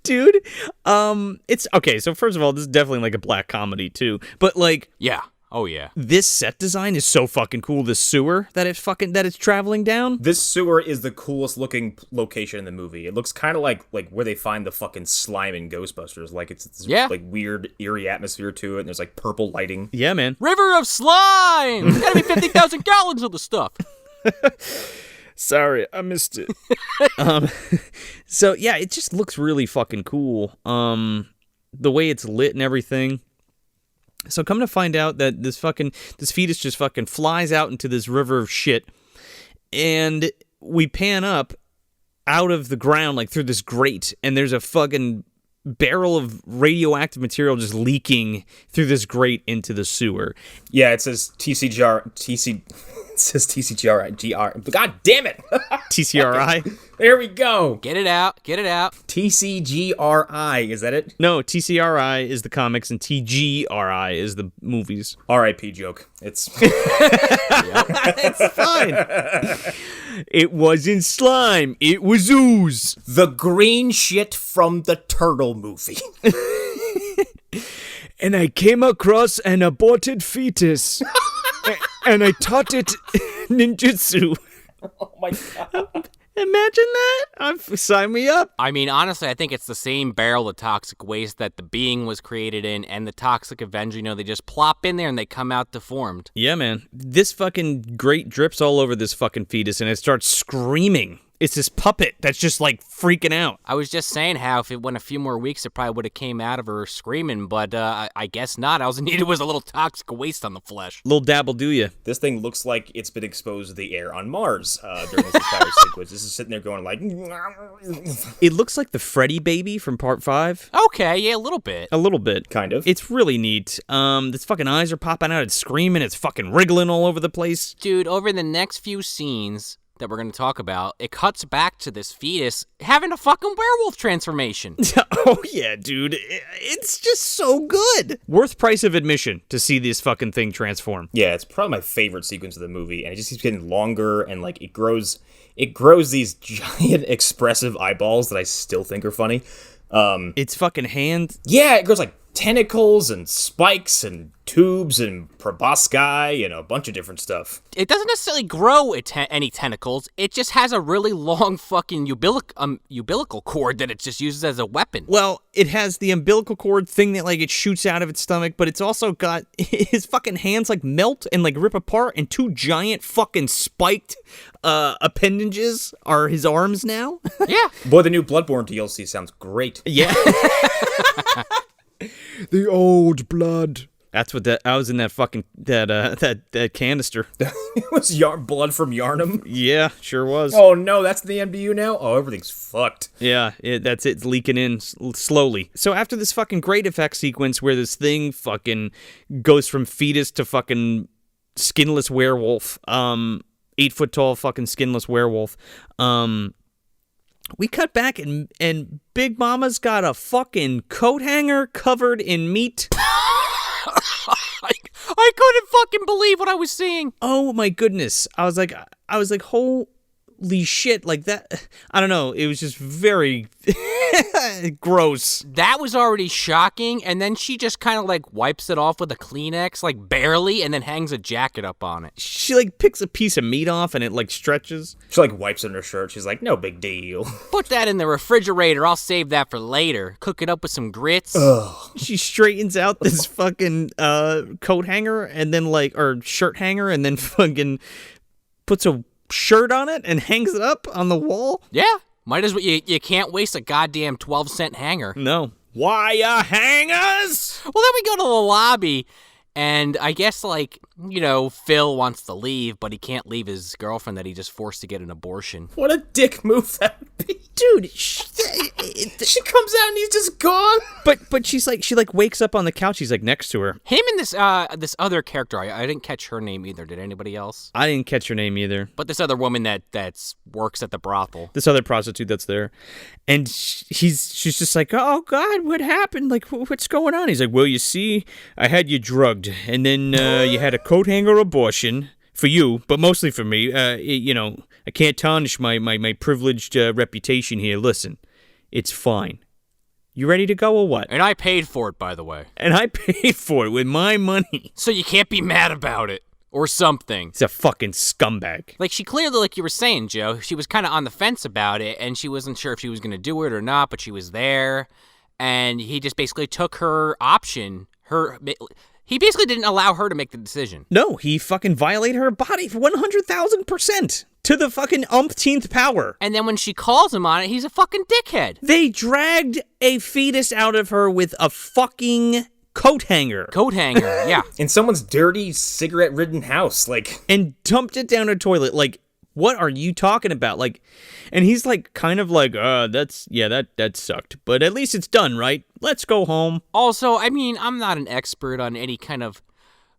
Dude, it's... Okay, so first of all, this is definitely like a black comedy, too. But, like... Yeah. Oh, yeah. This set design is so fucking cool. The sewer that it's traveling down. This sewer is the coolest looking location in the movie. It looks kind of like where they find the fucking slime in Ghostbusters. Like it's like weird, eerie atmosphere to it. And there's like purple lighting. Yeah, man. River of slime! There's gotta be 50,000 gallons of the stuff. Sorry, I missed it. So, yeah, it just looks really fucking cool. The way it's lit and everything. So come to find out that this fetus just fucking flies out into this river of shit, and we pan up out of the ground, like through this grate, and there's a fucking barrel of radioactive material just leaking through this grate into the sewer. Yeah, it says It says TCGRI. God damn it! TCRI? There we go. Get it out. TCGRI, is that it? No, TCRI is the comics and TGRI is the movies. R.I.P. joke. It's it's fine. It wasn't slime. It was ooze. The green shit from the turtle movie. And I came across an aborted fetus. And I taught it ninjutsu. Oh my God. Imagine that. Sign me up. I mean, honestly, I think it's the same barrel of toxic waste that the being was created in and the toxic Avenger. You know, they just plop in there and they come out deformed. Yeah, man. This fucking grate drips all over this fucking fetus and it starts screaming. It's this puppet that's just like freaking out. I was just saying how if it went a few more weeks, it probably would have came out of her screaming, but I guess not. All it needed was a little toxic waste on the flesh. Little dabble do ya. This thing looks like it's been exposed to the air on Mars during this entire sequence. This is sitting there going like... It looks like the Freddy baby from Part 5. Okay, yeah, a little bit. A little bit. Kind of. It's really neat. Its fucking eyes are popping out. It's screaming. It's fucking wriggling all over the place. Dude, over the next few scenes that we're going to talk about, it cuts back to this fetus having a fucking werewolf transformation. Oh, yeah, dude. It's just so good. Worth price of admission to see this fucking thing transform. Yeah, it's probably my favorite sequence of the movie, and it just keeps getting longer, and like it grows these giant expressive eyeballs that I still think are funny. Its fucking hand. Yeah, it grows like tentacles and spikes and tubes and proboscis and a bunch of different stuff. It doesn't necessarily grow any tentacles. It just has a really long fucking umbilical cord that it just uses as a weapon. Well, it has the umbilical cord thing that like it shoots out of its stomach, but it's also got his fucking hands like melt and like rip apart, and two giant fucking spiked appendages are his arms now. Yeah. Boy, the new Bloodborne DLC sounds great. Yeah. The old blood. That's what I was in that fucking that canister. It was blood from Yarnum. Yeah, sure was. Oh no, that's the MBU now. Oh, everything's fucked. Yeah, that's it. It's leaking in slowly. So after this fucking great effect sequence where this thing fucking goes from fetus to fucking skinless werewolf, 8 foot tall fucking skinless werewolf, we cut back and Big Momma's got a fucking coat hanger covered in meat. I couldn't fucking believe what I was seeing. Oh my goodness. I was like, holy shit, like that. I don't know. It was just very gross. That was already shocking, and then she just kind of like wipes it off with a Kleenex, like barely, and then hangs a jacket up on it. She like picks a piece of meat off and it like stretches. She like wipes on her shirt. She's like, no big deal. Put that in the refrigerator. I'll save that for later. Cook it up with some grits. Ugh. She straightens out this fucking coat hanger and then like, or shirt hanger, and then fucking puts a shirt on it and hangs it up on the wall. Yeah. Might as well. You can't waste a goddamn 12-cent hanger. No. Why hangers? Well, then we go to the lobby, and I guess, like, you know, Phil wants to leave, but he can't leave his girlfriend that he just forced to get an abortion. What a dick move that would be. Dude, she comes out and he's just gone. But she wakes up on the couch. He's like next to her. Him and this other character, I didn't catch her name either. Did anybody else? I didn't catch her name either. But this other woman that works at the brothel. This other prostitute that's there, and she's just like, oh God, what happened? Like, what's going on? He's like, well, you see, I had you drugged, and then you had a coat hanger abortion. For you, but mostly for me. You know, I can't tarnish my privileged reputation here. Listen, it's fine. You ready to go or what? And I paid for it, by the way. And I paid for it with my money. So you can't be mad about it. Or something. He's a fucking scumbag. Like, she clearly, like you were saying, Joe, she was kind of on the fence about it, and she wasn't sure if she was going to do it or not, but she was there, and he just basically took her option, He basically didn't allow her to make the decision. No, he fucking violated her body for 100,000% to the fucking umpteenth power. And then when she calls him on it, he's a fucking dickhead. They dragged a fetus out of her with a fucking coat hanger. Coat hanger, yeah. In someone's dirty, cigarette-ridden house, like. And dumped it down a toilet, like. What are you talking about? Like, and he's like, kind of like, that sucked. But at least it's done, right? Let's go home. Also, I mean, I'm not an expert on any kind of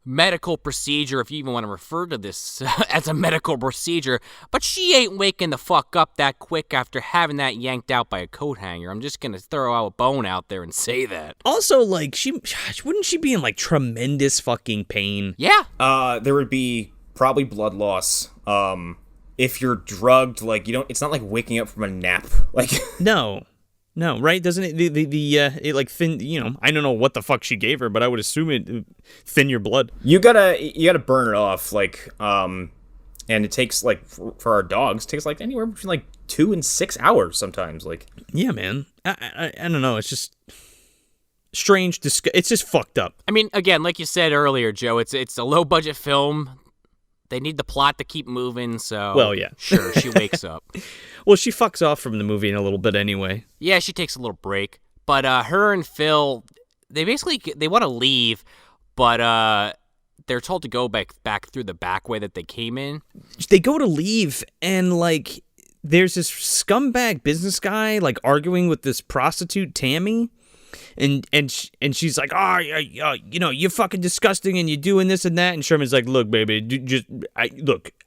medical procedure, if you even want to refer to this as a medical procedure, but she ain't waking the fuck up that quick after having that yanked out by a coat hanger. I'm just going to throw out a bone out there and say that. Also, like, wouldn't she be in, like, tremendous fucking pain? Yeah. There would be probably blood loss. If you're drugged, like, it's not like waking up from a nap. Like, no, right? Doesn't it, it like thin, I don't know what the fuck she gave her, but I would assume it thin your blood. You gotta burn it off, like, and it takes, like, for our dogs, it takes, like, anywhere between, like, 2 and 6 hours sometimes, like. Yeah, man. I don't know, it's just strange, it's just fucked up. I mean, again, like you said earlier, Joe, it's a low-budget film. They need the plot to keep moving, so... Well, yeah. Sure, she wakes up. Well, she fucks off from the movie in a little bit anyway. Yeah, she takes a little break. But her and Phil, they want to leave, but they're told to go back through the back way that they came in. They go to leave, and, like, there's this scumbag business guy, like, arguing with this prostitute, Tammy. And she's like, you're fucking disgusting, and you're doing this and that. And Sherman's like, look, baby,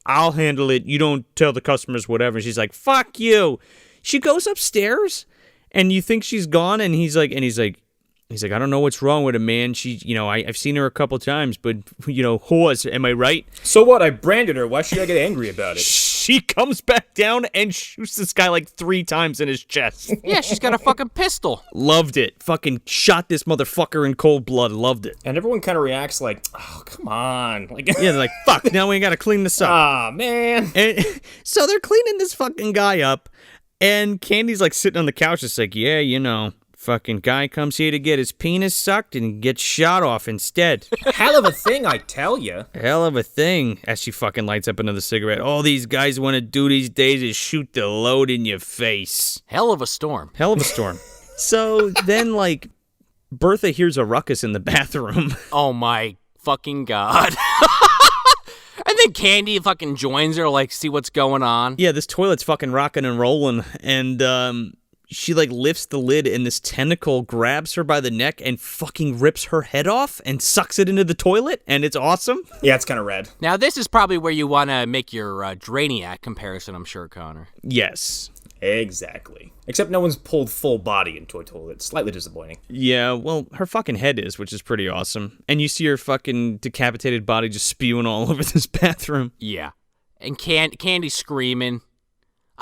I'll handle it. You don't tell the customers whatever. And she's like, fuck you. She goes upstairs, and you think she's gone, and he's like, I don't know what's wrong with him, man. She, I've seen her a couple times, but whores, am I right? So what? I branded her. Why should I get angry about it? She comes back down and shoots this guy like 3 times in his chest. Yeah, she's got a fucking pistol. Loved it. Fucking shot this motherfucker in cold blood. Loved it. And everyone kind of reacts like, oh, come on. Like, yeah, they're like, fuck, now we gotta clean this up. Ah, man. And so they're cleaning this fucking guy up, and Candy's like sitting on the couch. It's like, yeah, fucking guy comes here to get his penis sucked and gets shot off instead. Hell of a thing, I tell you. Hell of a thing. As she fucking lights up another cigarette. All these guys want to do these days is shoot the load in your face. Hell of a storm. Hell of a storm. So then, like, Bertha hears a ruckus in the bathroom. Oh my fucking God. And then Candy fucking joins her, like, see what's going on. Yeah, this toilet's fucking rocking and rolling, and, she, like, lifts the lid, and this tentacle grabs her by the neck and fucking rips her head off and sucks it into the toilet, and it's awesome. Yeah, it's kind of red. Now, this is probably where you want to make your Drainiac comparison, I'm sure, Connor. Yes. Exactly. Except no one's pulled full body into a toilet. Slightly disappointing. Yeah, well, her fucking head is, which is pretty awesome. And you see her fucking decapitated body just spewing all over this bathroom. Yeah. And Candy screaming.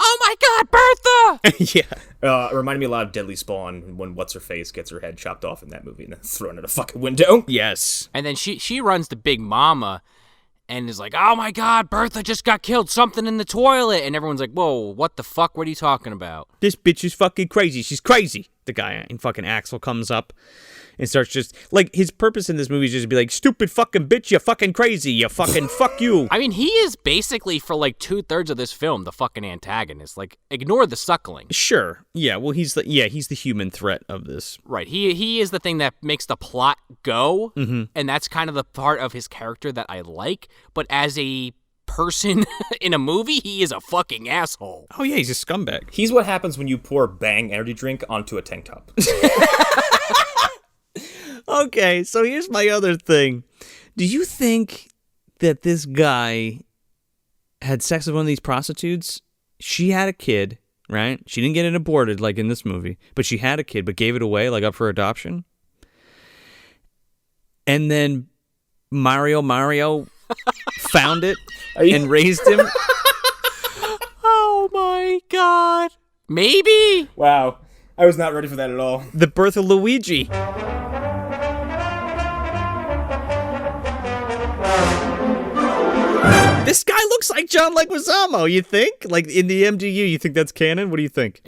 oh my God, Bertha! Yeah. Reminded me a lot of Deadly Spawn when What's-Her-Face gets her head chopped off in that movie and then thrown at a fucking window. Yes. And then she runs to Big Momma and is like, oh my God, Bertha just got killed, something in the toilet. And everyone's like, whoa, what the fuck, what are you talking about? This bitch is fucking crazy. She's crazy. The guy in fucking Axel comes up and starts just, like, his purpose in this movie is just to be like, stupid fucking bitch, you fucking crazy, you fucking fuck you. I mean, he is basically, for like 2/3 of this film, the fucking antagonist. Like, ignore the Suckling. Sure. Yeah, well, he's the human threat of this. Right. He is the thing that makes the plot go, and that's kind of the part of his character that I like. But as a person in a movie, he is a fucking asshole. Oh, yeah, he's a scumbag. He's what happens when you pour Bang energy drink onto a tank top. Okay, so here's my other thing. Do you think that this guy had sex with one of these prostitutes? She had a kid, right? She didn't get it aborted like in this movie, but she had a kid, but gave it away, like up for adoption. And then Mario found it and raised him. Oh my God. Maybe. Wow. I was not ready for that at all. The birth of Luigi. This guy looks like John Leguizamo, you think? Like, in the MDU, you think that's canon? What do you think?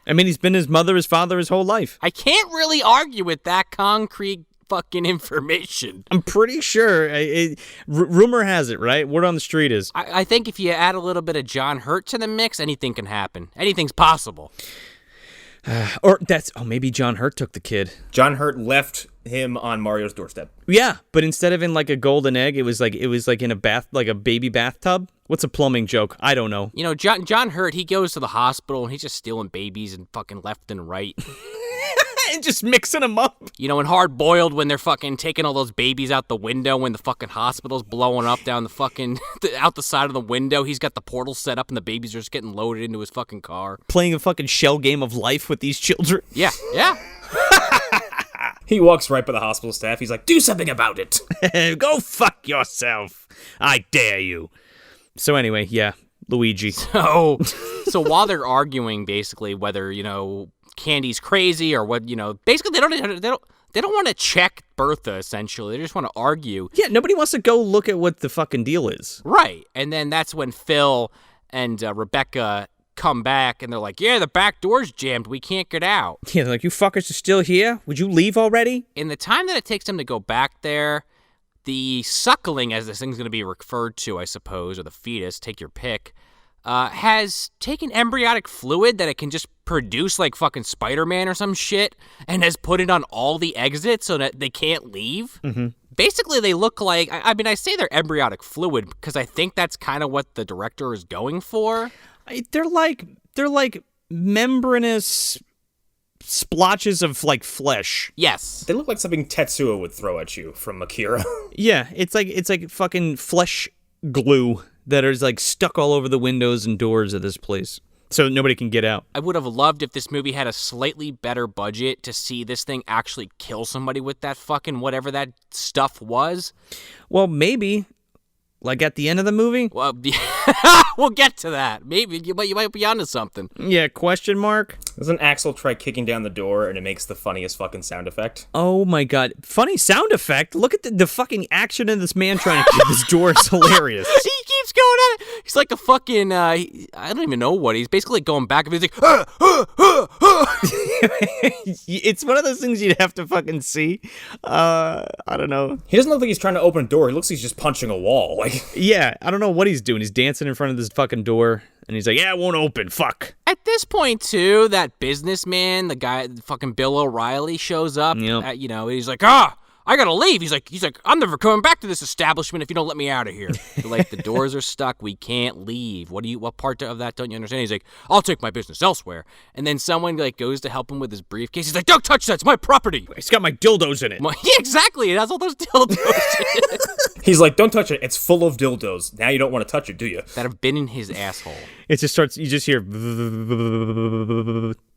I mean, he's been his mother, his father, his whole life. I can't really argue with that concrete fucking information. I'm pretty sure. Rumor has it, right? Word on the street is. I think if you add a little bit of John Hurt to the mix, anything can happen. Anything's possible. Maybe John Hurt took the kid. John Hurt left him on Mario's doorstep. Yeah, but instead of in like a golden egg, it was like in a bath, like a baby bathtub. What's a plumbing joke? I don't know. You know, John Hurt, he goes to the hospital and he's just stealing babies and fucking left and right. And just mixing them up. You know, in Hard Boiled, when they're fucking taking all those babies out the window, when the fucking hospital's blowing up down the fucking, out the side of the window, he's got the portal set up and the babies are just getting loaded into his fucking car. Playing a fucking shell game of life with these children. Yeah. He walks right by the hospital staff. He's like, do something about it. Go fuck yourself. I dare you. So anyway, yeah, Luigi. So while they're arguing, basically, whether, you know, Candy's crazy or what, you know, basically they don't want to check Bertha, essentially. They just want to argue. Yeah, nobody wants to go look at what the fucking deal is. Right. And then that's when Phil and Rebecca come back and they're like, yeah, the back door's jammed. We can't get out. Yeah, they're like, you fuckers are still here? Would you leave already? In the time that it takes them to go back there, the Suckling, as this thing's going to be referred to, I suppose, or the fetus, take your pick, has taken embryonic fluid that it can just produce like fucking Spider-Man or some shit and has put it on all the exits so that they can't leave. Mm-hmm. Basically, they look like, I mean, I say they're embryonic fluid because I think that's kind of what the director is going for. They're like membranous splotches of like flesh. Yes. They look like something Tetsuo would throw at you from Akira. Yeah, it's like fucking flesh glue that is like stuck all over the windows and doors of this place, so nobody can get out. I would have loved if this movie had a slightly better budget to see this thing actually kill somebody with that fucking whatever that stuff was. Well, maybe. Like at the end of the movie? Well, we'll get to that. Maybe you might be onto something. Yeah, question mark? Doesn't Axel try kicking down the door and it makes the funniest fucking sound effect? Oh my god. Funny sound effect? Look at the fucking action in this man trying to kick this door. Is hilarious. He keeps going at it. He's like a fucking, I don't even know what. He's basically going back and he's like, It's one of those things you'd have to fucking see. I don't know. He doesn't look like he's trying to open a door. He looks like he's just punching a wall. Like, yeah, I don't know what he's doing. He's dancing in front of this fucking door, and he's like, yeah, it won't open, fuck. At this point, too, that businessman, the guy, fucking Bill O'Reilly, shows up. Yep. You know, he's like, I gotta leave. He's like, I'm never coming back to this establishment if you don't let me out of here. Like, the doors are stuck. We can't leave. What part of that don't you understand? He's like, I'll take my business elsewhere. And then someone like goes to help him with his briefcase. He's like, don't touch that. It's my property. It's got my dildos in it. Yeah, exactly. It has all those dildos in it. He's like, don't touch it. It's full of dildos. Now you don't want to touch it, do you? That have been in his asshole. It just starts, you just hear,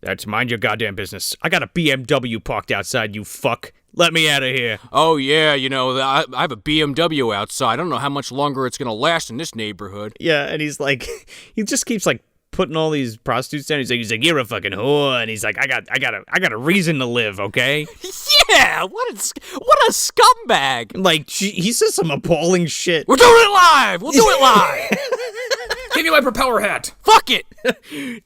that's mind your goddamn business. I got a BMW parked outside, you fuck. Let me out of here. Oh, yeah, you know, I have a BMW outside. I don't know how much longer it's going to last in this neighborhood. Yeah, and he's like, he just keeps like putting all these prostitutes down. He's like, you're a fucking whore, and he's like, I got a reason to live, okay? Yeah, what a scumbag! Like he says some appalling shit. We're doing it live. We'll do it live. Give me my propeller hat. Fuck it.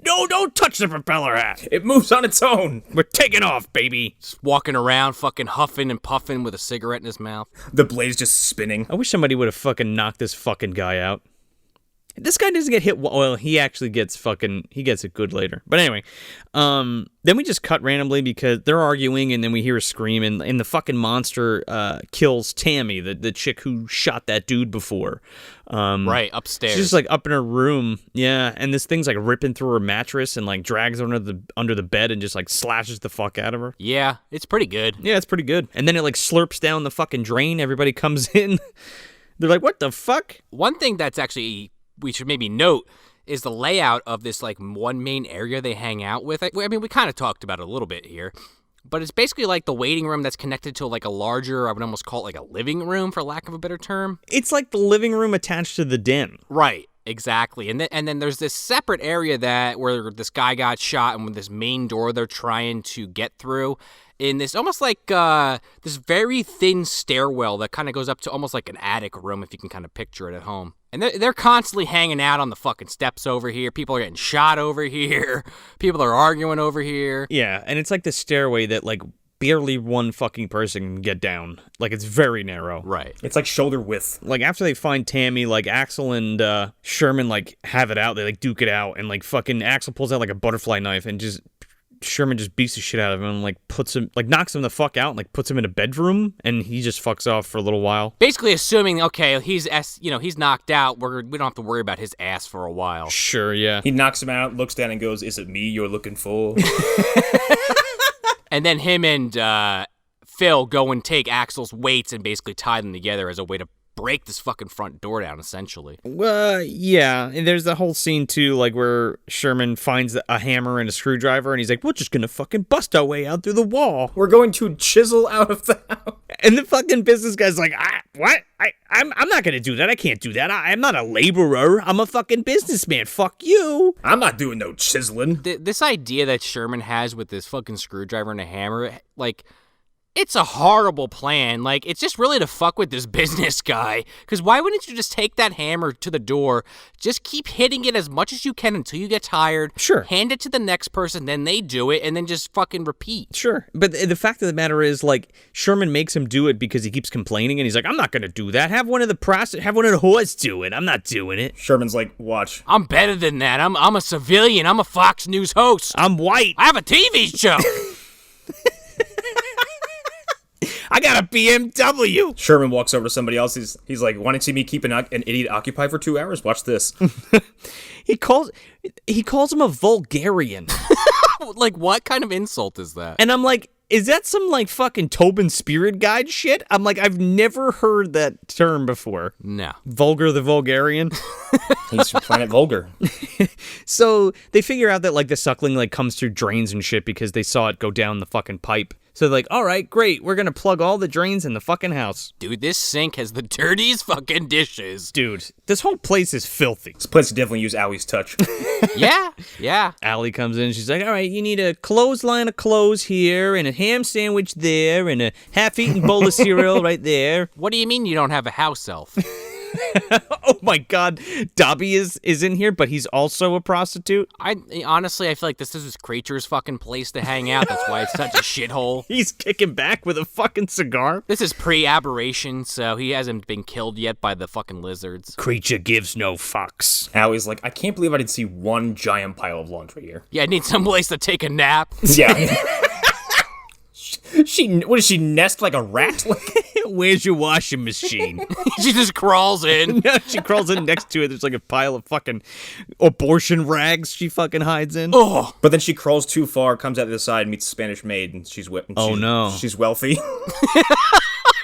No, don't touch the propeller hat. It moves on its own. We're taking off, baby. Just walking around, fucking huffing and puffing with a cigarette in his mouth. The blade's just spinning. I wish somebody would have fucking knocked this fucking guy out. This guy doesn't get hit. Well, he actually gets it good later. But anyway, then we just cut randomly because they're arguing, and then we hear a scream, and the fucking monster kills Tammy, the chick who shot that dude before. Right, upstairs. She's just like up in her room, yeah, and this thing's like ripping through her mattress and like drags her under the bed and just like slashes the fuck out of her. Yeah, it's pretty good. Yeah, it's pretty good. And then it like slurps down the fucking drain. Everybody comes in. They're like, what the fuck? One thing that's actually we should maybe note is the layout of this like one main area they hang out with. I mean, we kind of talked about it a little bit here, but it's basically like the waiting room that's connected to like a larger, I would almost call it like a living room for lack of a better term. It's like the living room attached to the den. Right, exactly. And then there's this separate area where this guy got shot and with this main door they're trying to get through. In this almost like this very thin stairwell that kind of goes up to almost like an attic room, if you can kind of picture it at home. And they're constantly hanging out on the fucking steps over here. People are getting shot over here. People are arguing over here. Yeah, and it's like the stairway that like barely one fucking person can get down. Like it's very narrow. Right. It's like shoulder width. Like after they find Tammy, like Axel and Sherman like have it out. They like duke it out, and like fucking Axel pulls out like a butterfly knife and just Sherman just beats the shit out of him and like puts him, like knocks him the fuck out and like puts him in a bedroom, and he just fucks off for a little while. Basically assuming, okay, he's knocked out, we don't have to worry about his ass for a while. Sure, yeah. He knocks him out, looks down and goes, "Is it me you're looking for?" And then him and Phil go and take Axel's weights and basically tie them together as a way to break this fucking front door down, essentially. Yeah, and there's the whole scene too, like where Sherman finds a hammer and a screwdriver, and he's like, "We're just gonna fucking bust our way out through the wall. We're going to chisel out of the house." And the fucking business guy's like, "What? I'm not gonna do that. I can't do that. I'm not a laborer. I'm a fucking businessman. Fuck you. I'm not doing no chiseling." This idea that Sherman has with this fucking screwdriver and a hammer, like, it's a horrible plan. Like, it's just really to fuck with this business guy. Because why wouldn't you just take that hammer to the door, just keep hitting it as much as you can until you get tired, Sure, hand it to the next person, then they do it, and then just fucking repeat. Sure. But the fact of the matter is, like, Sherman makes him do it because he keeps complaining, and he's like, "I'm not going to do that. Have one of the whores do it. I'm not doing it." Sherman's like, "Watch. I'm better than that. I'm a civilian. I'm a Fox News host. I'm white. I have a TV show." I got a BMW. Sherman walks over to somebody else. He's like, "Want to see me keep an idiot occupied for 2 hours? Watch this." He calls him a vulgarian. Like, what kind of insult is that? And I'm like, is that some like fucking Tobin Spirit Guide shit? I'm like, I've never heard that term before. No. Vulgar the Vulgarian. He's from Planet Vulgar. So they figure out that like the suckling like comes through drains and shit because they saw it go down the fucking pipe. So they're like, all right, great. We're going to plug all the drains in the fucking house. Dude, this sink has the dirtiest fucking dishes. Dude, this whole place is filthy. This place could definitely use Allie's touch. Yeah. Allie comes in. She's like, all right, you need a clothesline of clothes here and a ham sandwich there and a half-eaten bowl of cereal right there. What do you mean you don't have a house elf? Oh my God, Dobby is in here, but he's also a prostitute. Honestly, I feel like this is this creature's fucking place to hang out. That's why it's such a shithole. He's kicking back with a fucking cigar. This is pre-aberration, so he hasn't been killed yet by the fucking lizards. Creature gives no fucks. Allie's like, "I can't believe I didn't see one giant pile of laundry here." Yeah, I need some place to take a nap. Yeah. What does she nest like a rat? Where's your washing machine? She just crawls in. She crawls in next to it. There's like a pile of fucking abortion rags she fucking hides in. Oh. But then she crawls too far, comes out the other side, meets a Spanish maid, and she's no. She's wealthy.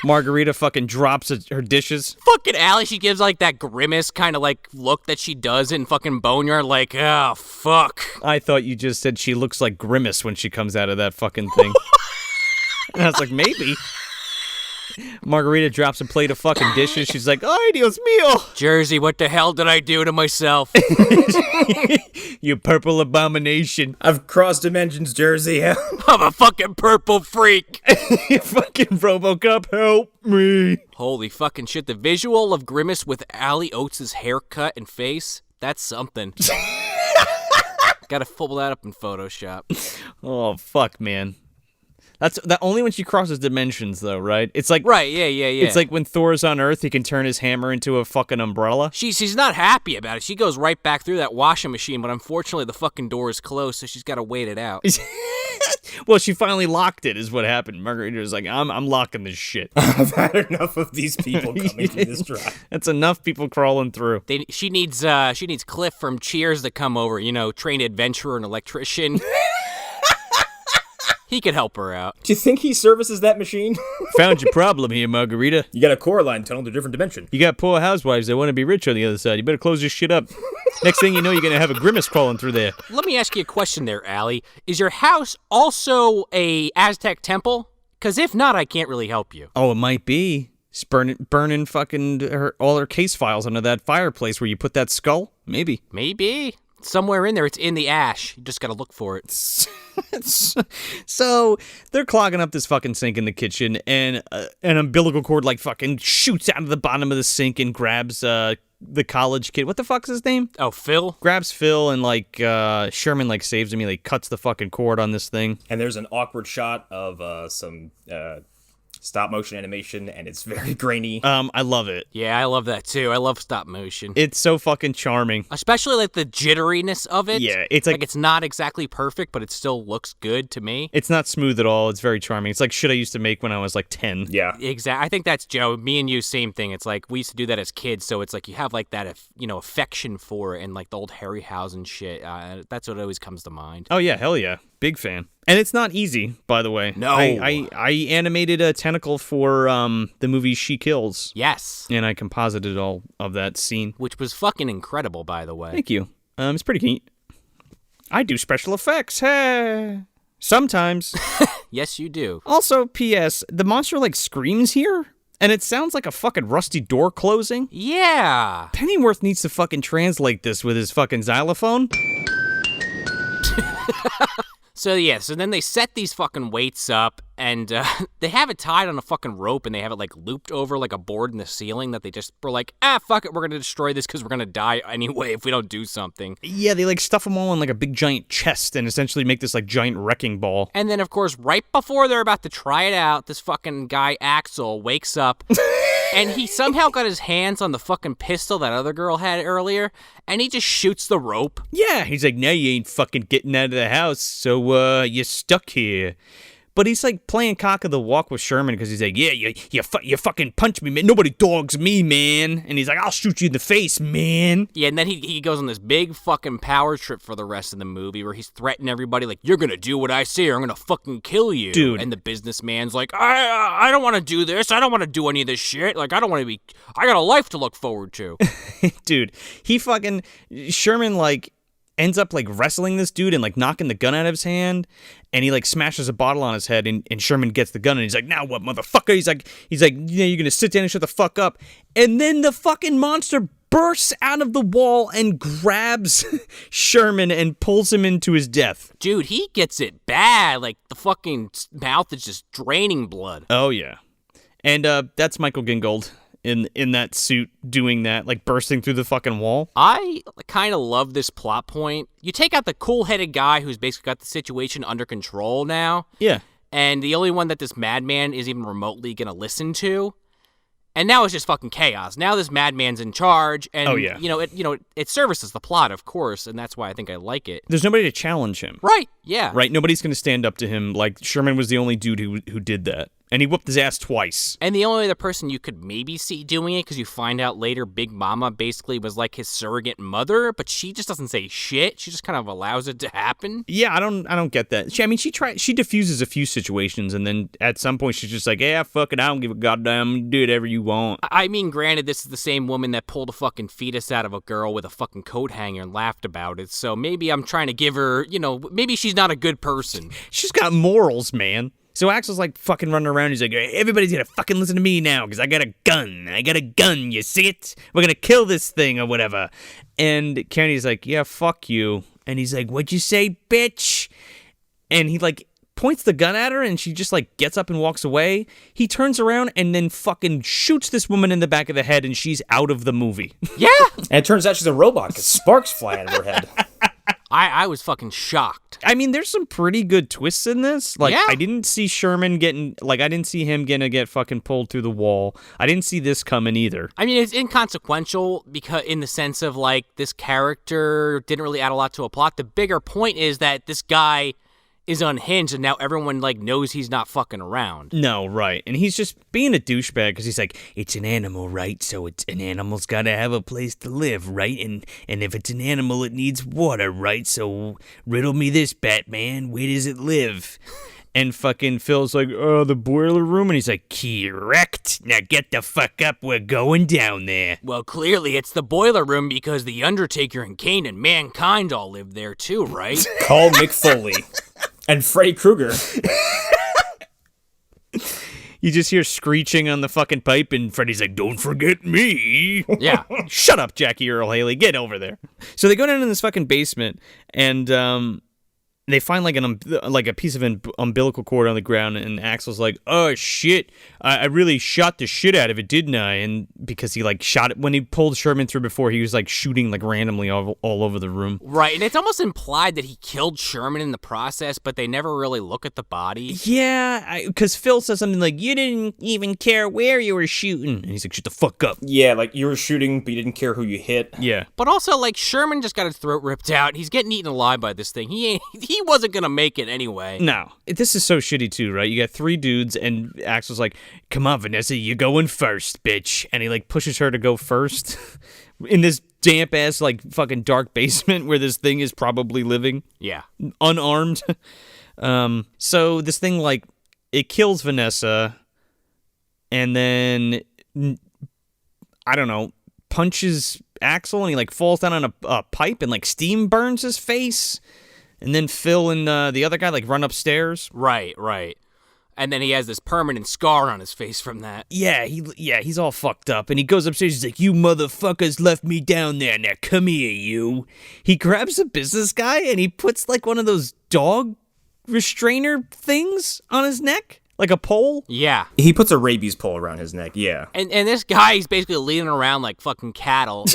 Margarita fucking drops her dishes. Fucking Allie, she gives like that grimace kind of like look that she does in fucking Boneyard, like, oh, fuck. I thought you just said she looks like Grimace when she comes out of that fucking thing. And I was like, maybe. Margarita drops a plate of fucking dishes. She's like, "Ay, Dios mío." Jersey, what the hell did I do to myself? You purple abomination. I've crossed dimensions, Jersey. I'm a fucking purple freak. You fucking RoboCop, help me. Holy fucking shit. The visual of Grimace with Allie Oates' haircut and face, that's something. Gotta pull that up in Photoshop. Oh, fuck, man. That's that only when she crosses dimensions, though, right? It's like Right, yeah. It's like when Thor's on Earth, he can turn his hammer into a fucking umbrella. She's not happy about it. She goes right back through that washing machine, but unfortunately the fucking door is closed, so she's got to wait it out. Well, she finally locked it, is what happened. Margarita was like, I'm locking this shit. I've had enough of these people coming through this drive. That's enough people crawling through. She needs Cliff from Cheers to come over, trained adventurer and electrician. He could help her out. Do you think he services that machine? Found your problem here, Margarita. You got a core line tunnel to a different dimension. You got poor housewives that want to be rich on the other side. You better close this shit up. Next thing you know, you're going to have a grimace crawling through there. Let me ask you a question there, Allie. Is your house also a Aztec temple? Because if not, I can't really help you. Oh, it might be. It's burning fucking all her case files under that fireplace where you put that skull? Maybe. Maybe. Somewhere in there, it's in the ash. You just gotta look for it. So they're clogging up this fucking sink in the kitchen, and an umbilical cord like fucking shoots out of the bottom of the sink and grabs the college kid. What the fuck's his name? Oh, Phil? Grabs Phil, and like Sherman like saves him. He like cuts the fucking cord on this thing. And there's an awkward shot of some stop motion animation, and it's very grainy. I love it. Yeah, I love that too. I love stop motion. It's so fucking charming. Especially like the jitteriness of it. Yeah, it's like it's not exactly perfect, but it still looks good to me. It's not smooth at all. It's very charming. It's like shit I used to make when I was like 10. Yeah. Exactly. I think that's Joe. Me and you, same thing. It's like we used to do that as kids, so it's like you have like that, affection for it, and like the old Harryhausen shit. That's what always comes to mind. Oh yeah, hell yeah, big fan. And it's not easy, by the way. No. I animated a tentacle for the movie She Kills. Yes. And I composited all of that scene. Which was fucking incredible, by the way. Thank you. It's pretty neat. I do special effects. Hey. Sometimes. Yes, you do. Also, P.S., the monster like screams here, and it sounds like a fucking rusty door closing. Yeah. Pennyworth needs to fucking translate this with his fucking xylophone. So then they set these fucking weights up, and they have it tied on a fucking rope, and they have it like looped over like a board in the ceiling that they just were like, fuck it, we're gonna destroy this because we're gonna die anyway if we don't do something. Yeah, they like stuff them all in like a big giant chest and essentially make this like giant wrecking ball. And then of course, right before they're about to try it out, this fucking guy Axel wakes up. And he somehow got his hands on the fucking pistol that other girl had earlier, and he just shoots the rope. Yeah, he's like, now you ain't fucking getting out of the house, so you're stuck here. But he's like playing cock of the walk with Sherman because he's like, yeah, you fucking punch me, man. Nobody dogs me, man. And he's like, I'll shoot you in the face, man. Yeah, and then he goes on this big fucking power trip for the rest of the movie where he's threatening everybody like, you're gonna do what I say or I'm gonna fucking kill you. Dude. And the businessman's like, I don't want to do this. I don't want to do any of this shit. Like, I got a life to look forward to. Dude, Sherman like ends up like wrestling this dude and like knocking the gun out of his hand, and he like smashes a bottle on his head, and Sherman gets the gun and he's like, now what, motherfucker? He's like, yeah, you're gonna sit down and shut the fuck up. And then the fucking monster bursts out of the wall and grabs Sherman and pulls him into his death. Dude, he gets it bad. Like the fucking mouth is just draining blood. Oh yeah. And that's Michael Gingold in that suit doing that, like bursting through the fucking wall. I kind of love this plot point. You take out the cool-headed guy who's basically got the situation under control now. Yeah. And the only one that this madman is even remotely going to listen to. And now it's just fucking chaos. Now this madman's in charge, and it services the plot, of course, and that's why I think I like it. There's nobody to challenge him. Right, yeah. Right, nobody's going to stand up to him. Like, Sherman was the only dude who did that. And he whooped his ass twice. And the only other person you could maybe see doing it, because you find out later Big Momma basically was like his surrogate mother, but she just doesn't say shit. She just kind of allows it to happen. Yeah, I don't get that. She diffuses a few situations, and then at some point she's just like, yeah, fuck it, I don't give a goddamn, do whatever you want. I mean, granted, this is the same woman that pulled a fucking fetus out of a girl with a fucking coat hanger and laughed about it, so maybe I'm trying to give her, maybe she's not a good person. She's got morals, man. So Axel's like fucking running around. He's like, hey, everybody's gonna fucking listen to me now because I got a gun. You see it? We're gonna kill this thing or whatever. And Kenny's like, yeah, fuck you. And he's like, what'd you say, bitch? And he like points the gun at her and she just like gets up and walks away. He turns around and then fucking shoots this woman in the back of the head and she's out of the movie. Yeah. And it turns out she's a robot because sparks fly out of her head. I was fucking shocked. I mean, there's some pretty good twists in this. Like, yeah. I didn't see Sherman getting, like, I didn't see him gonna get fucking pulled through the wall. I didn't see this coming either. I mean, it's inconsequential because in the sense of, like, this character didn't really add a lot to a plot. The bigger point is that this guy is unhinged, and now everyone, like, knows he's not fucking around. No, right. And he's just being a douchebag because he's like, it's an animal, right? So an animal's got to have a place to live, right? And if it's an animal, it needs water, right? So riddle me this, Batman. Where does it live? And fucking Phil's like, oh, the boiler room? And he's like, correct. Now get the fuck up. We're going down there. Well, clearly it's the boiler room because the Undertaker and Kane and Mankind all live there too, right? Call Mick Foley. And Freddy Krueger. You just hear screeching on the fucking pipe, and Freddy's like, don't forget me. Yeah. Shut up, Jackie Earl Haley. Get over there. So they go down in this fucking basement, and they find like a piece of umbilical cord on the ground, and Axel's like, oh shit, I really shot the shit out of it, didn't I? And because he like shot it when he pulled Sherman through before, he was like shooting like randomly all over the room. Right, and it's almost implied that he killed Sherman in the process, but they never really look at the body. Yeah, because Phil says something like, you didn't even care where you were shooting. And he's like, shut the fuck up. Yeah, like you were shooting, but you didn't care who you hit. Yeah. But also, like, Sherman just got his throat ripped out. He's getting eaten alive by this thing. He wasn't gonna make it anyway. No. This is so shitty too, right? You got three dudes, and Axel's like, come on, Vanessa, you going first, bitch. And he like pushes her to go first in this damp ass like fucking dark basement where this thing is probably living. Yeah. Unarmed. So this thing like it kills Vanessa and then I don't know, punches Axel and he like falls down on a pipe and like steam burns his face. And then Phil and the other guy like run upstairs. Right. And then he has this permanent scar on his face from that. Yeah, he's all fucked up. And he goes upstairs, he's like, you motherfuckers left me down there. Now come here, you. He grabs a business guy and he puts like one of those dog restrainer things on his neck. Like a pole? Yeah. He puts a rabies pole around his neck, yeah. And this guy, he's basically leaning around like fucking cattle.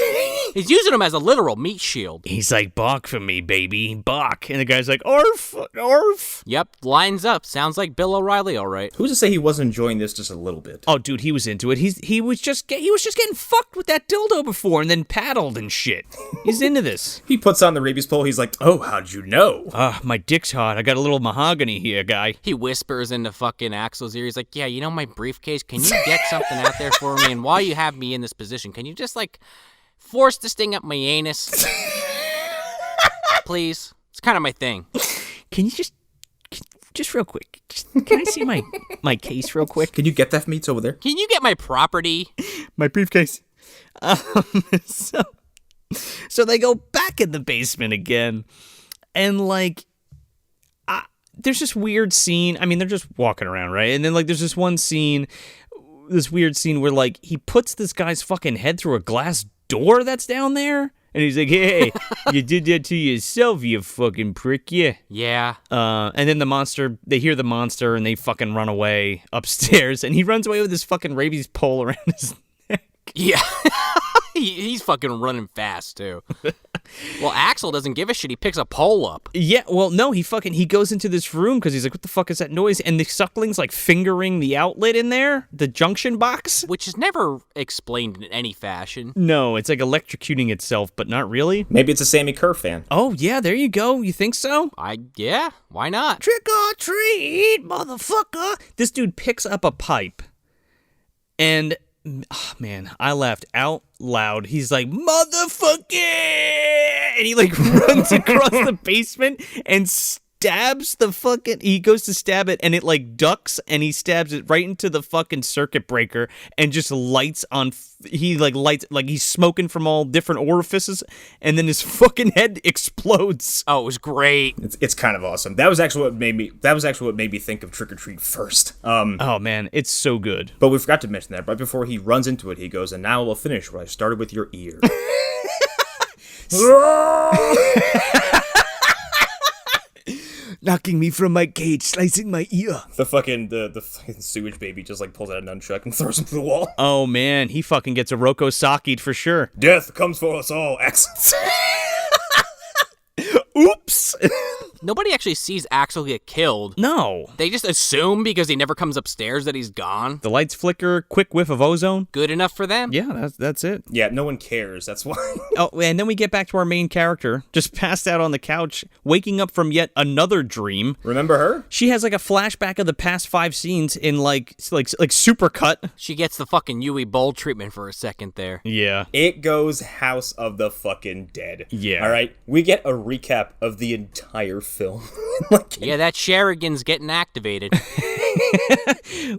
He's using him as a literal meat shield. He's like, bark for me, baby, bark. And the guy's like, arf, arf. Yep, lines up. Sounds like Bill O'Reilly, all right. Who's to say he wasn't enjoying this just a little bit? Oh, dude, he was into it. He was just getting fucked with that dildo before and then paddled and shit. He's into this. He puts on the rabies pole, he's like, oh, how'd you know? My dick's hot. I got a little mahogany here, guy. He whispers into fucking Axel's ear. He's like, yeah, you know my briefcase? Can you get something out there for me? And while you have me in this position, can you just, like, force this thing up my anus? Please? It's kind of my thing. Can you just real quick, can I see my case real quick? Can you get that for me? It's over there. Can you get my property? My briefcase. So they go back in the basement again, and, like, there's this weird scene. I mean, they're just walking around, right? And then, like, there's this weird scene where, like, he puts this guy's fucking head through a glass door that's down there. And he's like, hey, you did that to yourself, you fucking prick, yeah. Yeah. And then they hear the monster, and they fucking run away upstairs. And he runs away with his fucking rabies pole around his neck. Yeah. He's fucking running fast, too. Well, Axel doesn't give a shit. He picks a pole up. Yeah, well, no, he goes into this room because he's like, what the fuck is that noise? And the Suckling's like fingering the outlet in there, the junction box. Which is never explained in any fashion. No, it's like electrocuting itself, but not really. Maybe it's a Sammy Kerr fan. Oh, yeah, there you go. You think so? Yeah, why not? Trick or treat, motherfucker. This dude picks up a pipe and... oh, man, I laughed out loud. He's like, motherfucker! And he, like, runs across the basement and stabs the fucking... He goes to stab it, and it, like, ducks, and he stabs it right into the fucking circuit breaker, and just lights on... He, like, lights... Like, he's smoking from all different orifices, and then his fucking head explodes. Oh, it was great. It's kind of awesome. That was actually what made me think of Trick or Treat first. Oh, man, it's so good. But we forgot to mention that right before he runs into it, he goes, and now we'll finish where I started with your ear. Knocking me from my cage, slicing my ear. The fucking sewage baby just like pulls out a nunchuck and throws him through the wall. Oh man, he fucking gets a Roko Saki'd for sure. Death comes for us all, X. Oops. Nobody actually sees Axel get killed. No. They just assume because he never comes upstairs that he's gone. The lights flicker, quick whiff of ozone. Good enough for them. Yeah, that's it. Yeah, no one cares. That's why. Oh, and then we get back to our main character, just passed out on the couch, waking up from yet another dream. Remember her? She has like a flashback of the past 5 scenes in like supercut. She gets the fucking Yui Bowl treatment for a second there. Yeah. It goes House of the fucking Dead. Yeah. All right, we get a recap of the entire film. Yeah, that Sherigan's getting activated.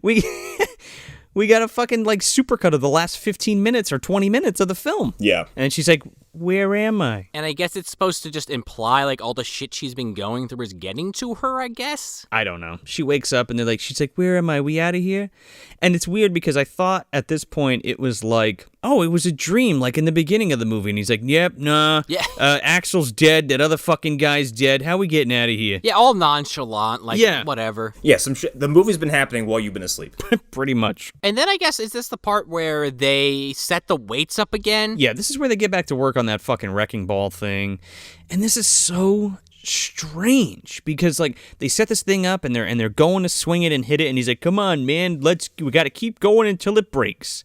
We got a fucking like supercut of the last 15 minutes or 20 minutes of the film. Yeah. And she's like, where am I? And I guess it's supposed to just imply like all the shit she's been going through is getting to her, I guess. I don't know. She wakes up and she's like, where am I? We out of here? And it's weird because I thought at this point it was like, oh, it was a dream, like in the beginning of the movie. And he's like, yep, nah. Yeah. Axel's dead. That other fucking guy's dead. How we getting out of here? Yeah, all nonchalant, like Yeah. whatever. Yeah, some shit. The movie's been happening while you've been asleep. Pretty much. And then I guess, is this the part where they set the weights up again? Yeah, this is where they get back to work on that fucking wrecking ball thing. And this is so strange because like they set this thing up and they're going to swing it and hit it, and he's like, come on, man, we got to keep going until it breaks.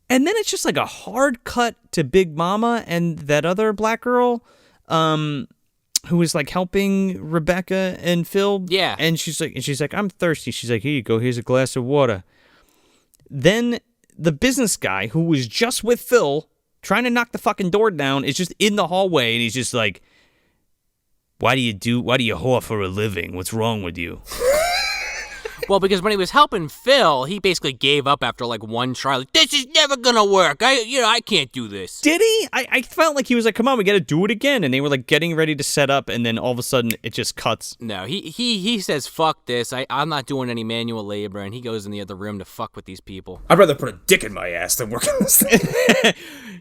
And then it's just like a hard cut to Big Momma and that other black girl who was like helping Rebecca and Phil. Yeah. And she's like, I'm thirsty. She's like, here you go, here's a glass of water. Then the business guy who was just with Phil trying to knock the fucking door down is just in the hallway, and he's just like, why do you whore for a living? What's wrong with you? Well, because when he was helping Phil, he basically gave up after like one try. Like, this is never gonna work. I can't do this. Did he? I felt like he was like, come on, we gotta do it again. And they were like getting ready to set up, and then all of a sudden it just cuts. No, he says, fuck this. I'm not doing any manual labor, and he goes in the other room to fuck with these people. I'd rather put a dick in my ass than work on this thing.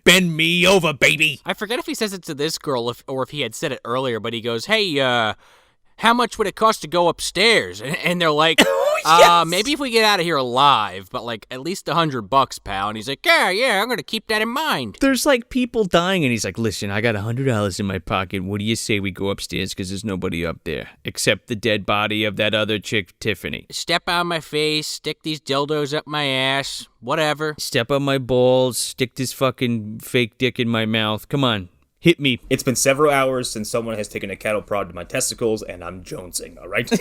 Bend me over, baby. I forget if he says it to this girl or if he had said it earlier, but he goes, hey, how much would it cost to go upstairs? And they're like, yes! Maybe if we get out of here alive, but like at least $100, pal. And he's like, yeah, I'm gonna keep that in mind. There's like people dying, and he's like, listen, I got $100 in my pocket. What do you say we go upstairs? Because there's nobody up there except the dead body of that other chick, Tiffany. Step on my face, stick these dildos up my ass, whatever. Step on my balls, stick this fucking fake dick in my mouth. Come on. Hit me. It's been several hours since someone has taken a cattle prod to my testicles, and I'm jonesing, all right?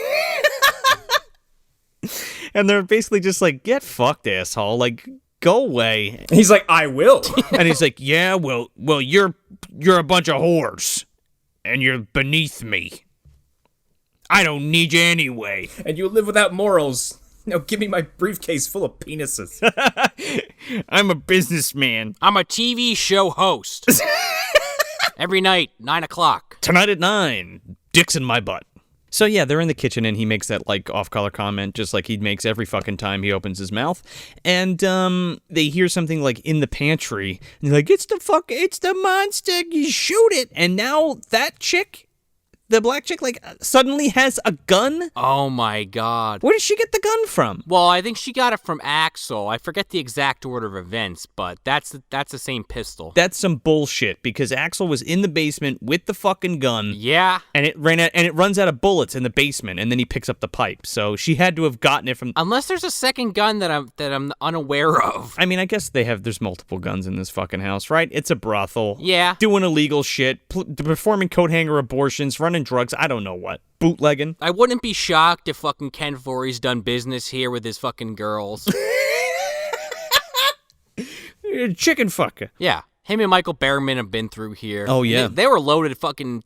And they're basically just like, get fucked, asshole. Like, go away. And he's like, I will. And he's like, yeah, well, you're a bunch of whores. And you're beneath me. I don't need you anyway. And you live without morals. Now give me my briefcase full of penises. I'm a businessman. I'm a TV show host. Every night, 9 o'clock. Tonight at 9, dicks in my butt. So yeah, they're in the kitchen, and he makes that like off-color comment, just like he makes every fucking time he opens his mouth. And they hear something like in the pantry, and they're like, it's the monster, you shoot it. And now that chick, the black chick, like suddenly has a gun. Oh my god. Where did she get the gun from? Well, I think she got it from Axel. I forget the exact order of events, but that's the same pistol. That's some bullshit, because Axel was in the basement with the fucking gun. Yeah. And it runs out of bullets in the basement, and then he picks up the pipe. So she had to have gotten it from. Unless there's a second gun that I'm unaware of. I mean, I guess there's multiple guns in this fucking house, right? It's a brothel. Yeah. Doing illegal shit, performing coat hanger abortions, running drugs, I don't know what. Bootlegging. I wouldn't be shocked if fucking Ken Forey's done business here with his fucking girls. Chicken fucker. Yeah. Him and Michael Berryman have been through here. Oh, yeah. They were loaded fucking,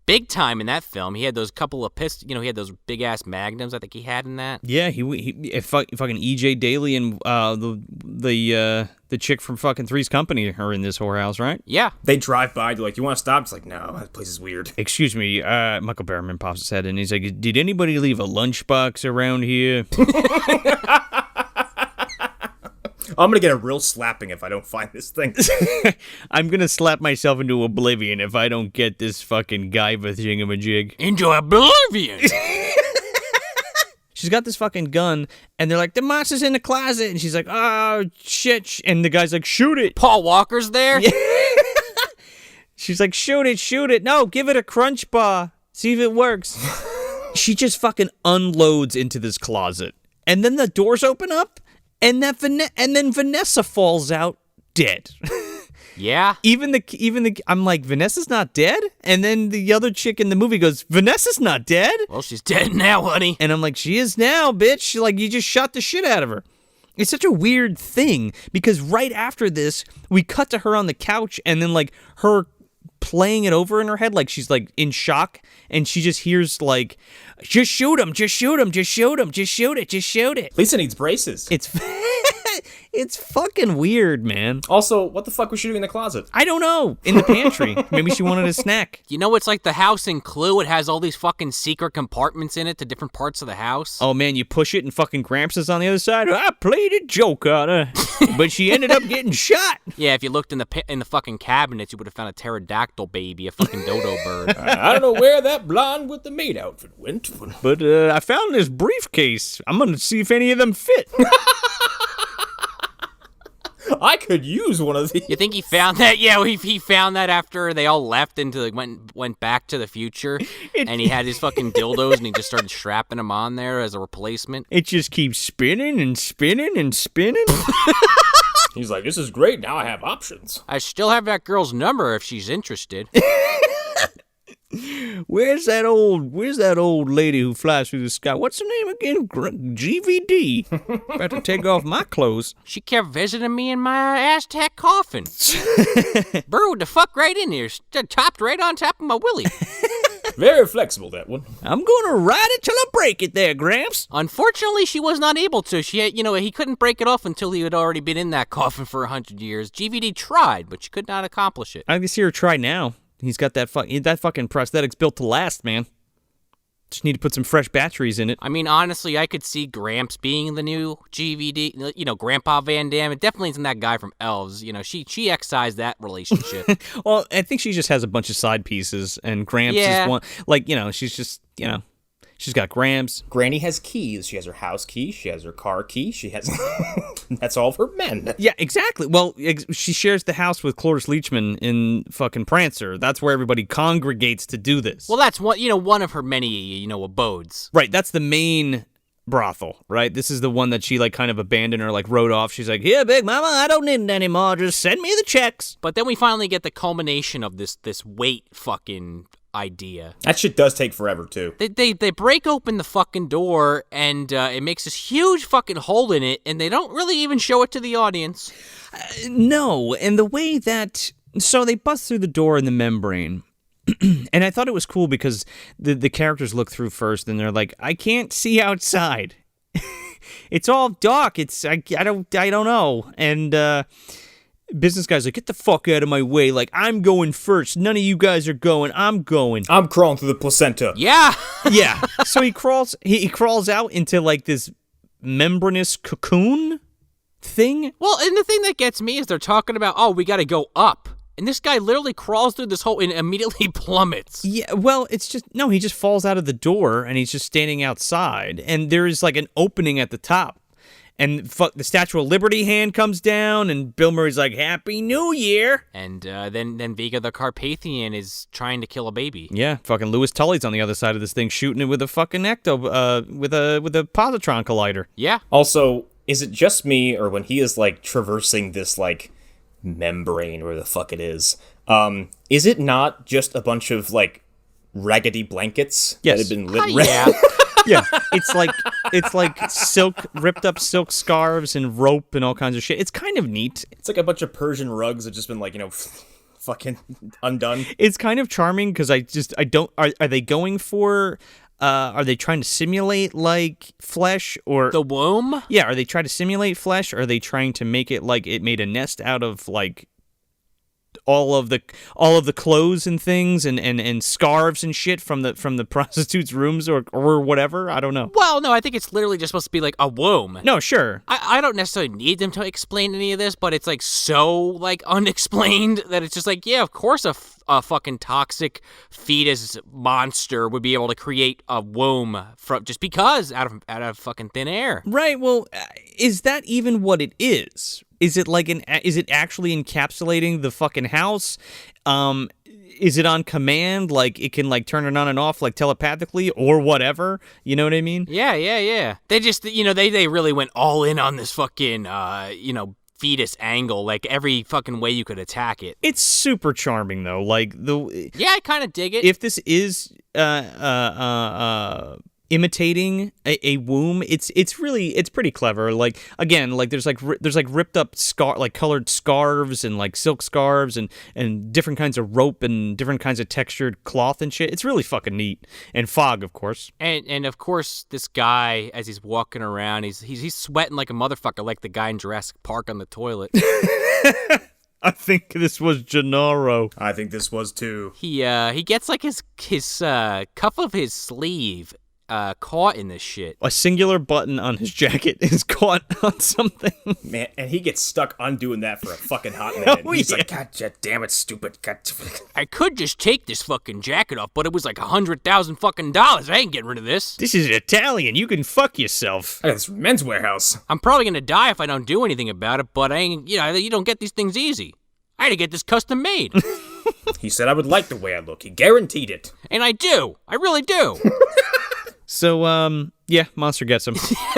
big time in that film. He had those couple of he had those big ass magnums. I think he had in that. Yeah, he fucking E.J. Daly and the chick from fucking Three's Company are in this whorehouse, right? Yeah. They drive by, they're like, "You want to stop?" It's like, "No, that place is weird." Excuse me, Michael Berryman pops his head in. He's like, "Did anybody leave a lunchbox around here?" I'm gonna get a real slapping if I don't find this thing. I'm gonna slap myself into oblivion if I don't get this fucking guy with thingamajig. Into oblivion. She's got this fucking gun, and they're like, "The monster's in the closet," and she's like, "Oh shit!" And the guy's like, "Shoot it." Paul Walker's there. Yeah. She's like, "Shoot it, shoot it. No, give it a crunch bar. See if it works." She just fucking unloads into this closet, and then the doors open up. And then Vanessa falls out dead. Yeah. Even the I'm like, Vanessa's not dead? And then the other chick in the movie goes, "Vanessa's not dead?" Well, she's dead now, honey. And I'm like, "She is now, bitch. Like, you just shot the shit out of her." It's such a weird thing because right after this, we cut to her on the couch and then like her playing it over in her head like she's like in shock, and she just hears like, "Just shoot him, just shoot him, just shoot him, just shoot it, just shoot it." Lisa needs braces. It's fucking weird, man. Also, what the fuck was she doing in the closet? I don't know. In the pantry. Maybe she wanted a snack. You know, it's like the house in Clue. It has all these fucking secret compartments in it to different parts of the house. Oh, man, you push it and fucking Gramps is on the other side. I played a joke on her, but she ended up getting shot. Yeah, if you looked in the fucking cabinets, you would have found a pterodactyl baby, a fucking dodo bird. I don't know where that blonde with the maid outfit went. But I found this briefcase. I'm going to see if any of them fit. I could use one of these. You think he found that? Yeah, he found that after they all left and went back to the future, and he had his fucking dildos and he just started strapping them on there as a replacement. It just keeps spinning and spinning and spinning. He's like, "This is great. Now I have options." I still have that girl's number if she's interested. Where's that old lady who flies through the sky? What's her name again? GVD. About to take off my clothes. She kept visiting me in my Aztec coffin. Burrowed the fuck right in here. Topped right on top of my willy. Very flexible, that one. I'm gonna ride it till I break it there, Gramps. Unfortunately, she was not able to. She had, he couldn't break it off until he had already been in that coffin for 100 years. GVD tried, but she could not accomplish it. I can see her try now. He's got that fucking prosthetic's built to last, man. Just need to put some fresh batteries in it. I mean, honestly, I could see Gramps being the new GVD. Grandpa Van Daam. It definitely isn't that guy from Elves. She excised that relationship. Well, I think she just has a bunch of side pieces, and Gramps is one. Like, she's just, she's got Gramps. Granny has keys. She has her house key. She has her car key. She has... That's all for men. Yeah, exactly. Well, she shares the house with Cloris Leachman in fucking Prancer. That's where everybody congregates to do this. Well, that's one of her many, abodes. Right, that's the main brothel, right? This is the one that she, kind of abandoned or, wrote off. She's like, "Here, Big Momma, I don't need it anymore. Just send me the checks." But then we finally get the culmination of this weight fucking idea. That shit does take forever, too. They break open the fucking door, and it makes this huge fucking hole in it, and they don't really even show it to the audience. No, and the way that... So they bust through the door in the membrane, and I thought it was cool because the characters look through first, and they're like, "I can't see outside. It's all dark. I don't know." And... business guy's like, "Get the fuck out of my way. I'm going first. None of you guys are going. I'm going." I'm crawling through the placenta. Yeah. Yeah. So he crawls out into this membranous cocoon thing. Well, and the thing that gets me is they're talking about, "Oh, we got to go up." And this guy literally crawls through this hole and immediately plummets. Yeah, well, it's just, no, he just falls out of the door and he's just standing outside. And there is an opening at the top. And the Statue of Liberty hand comes down, and Bill Murray's like, "Happy New Year!" And then Vega the Carpathian is trying to kill a baby. Yeah, fucking Louis Tully's on the other side of this thing, shooting it with a fucking with a positron collider. Yeah. Also, is it just me, or when he is traversing this membrane, or the fuck it is it not just a bunch of raggedy blankets that have been lit red? Yeah. Yeah, it's like ripped up silk scarves and rope and all kinds of shit. It's kind of neat. It's like a bunch of Persian rugs that just been fucking undone. It's kind of charming because I don't. Are they going for? Are they trying to simulate like flesh or the womb? Yeah, are they trying to simulate flesh? Or are they trying to make it like it made a nest out of like all of the clothes and things and scarves and shit from the prostitutes' rooms or whatever? I don't know. Well, no, I think it's literally just supposed to be like a womb. No, sure. I don't necessarily need them to explain any of this, but it's like so like unexplained that it's just like, yeah, of course a fucking toxic fetus monster would be able to create a womb from just because out of fucking thin air. Right. Well, is that even what it is? Is it like is it actually encapsulating the fucking house? Is it on command? Like it can like turn it on and off like telepathically or whatever? You know what I mean? Yeah. They just, they really went all in on this fucking, fetus angle, like every fucking way you could attack it. It's super charming though. Like yeah, I kind of dig it. If this is imitating a womb, it's pretty clever. Like again, like there's ripped up colored scarves and like silk scarves and different kinds of rope and different kinds of textured cloth and shit. It's really fucking neat. And fog, of course. And of course, this guy, as he's walking around, he's sweating like a motherfucker, like the guy in Jurassic Park on the toilet. I think this was Gennaro. I think this was too. He gets like his cuff of his sleeve caught in this shit. A singular button on his jacket is caught on something. Man, and he gets stuck undoing that for a fucking hot minute. He's like, God damn it, stupid. I could just take this fucking jacket off, but it was like $100,000 fucking dollars. I ain't getting rid of this. This is Italian. You can fuck yourself. I got this Men's Warehouse. I'm probably gonna die if I don't do anything about it, but I ain't, you don't get these things easy. I had to get this custom made. He said I would like the way I look. He guaranteed it. And I do. I really do. So, yeah, monster gets him.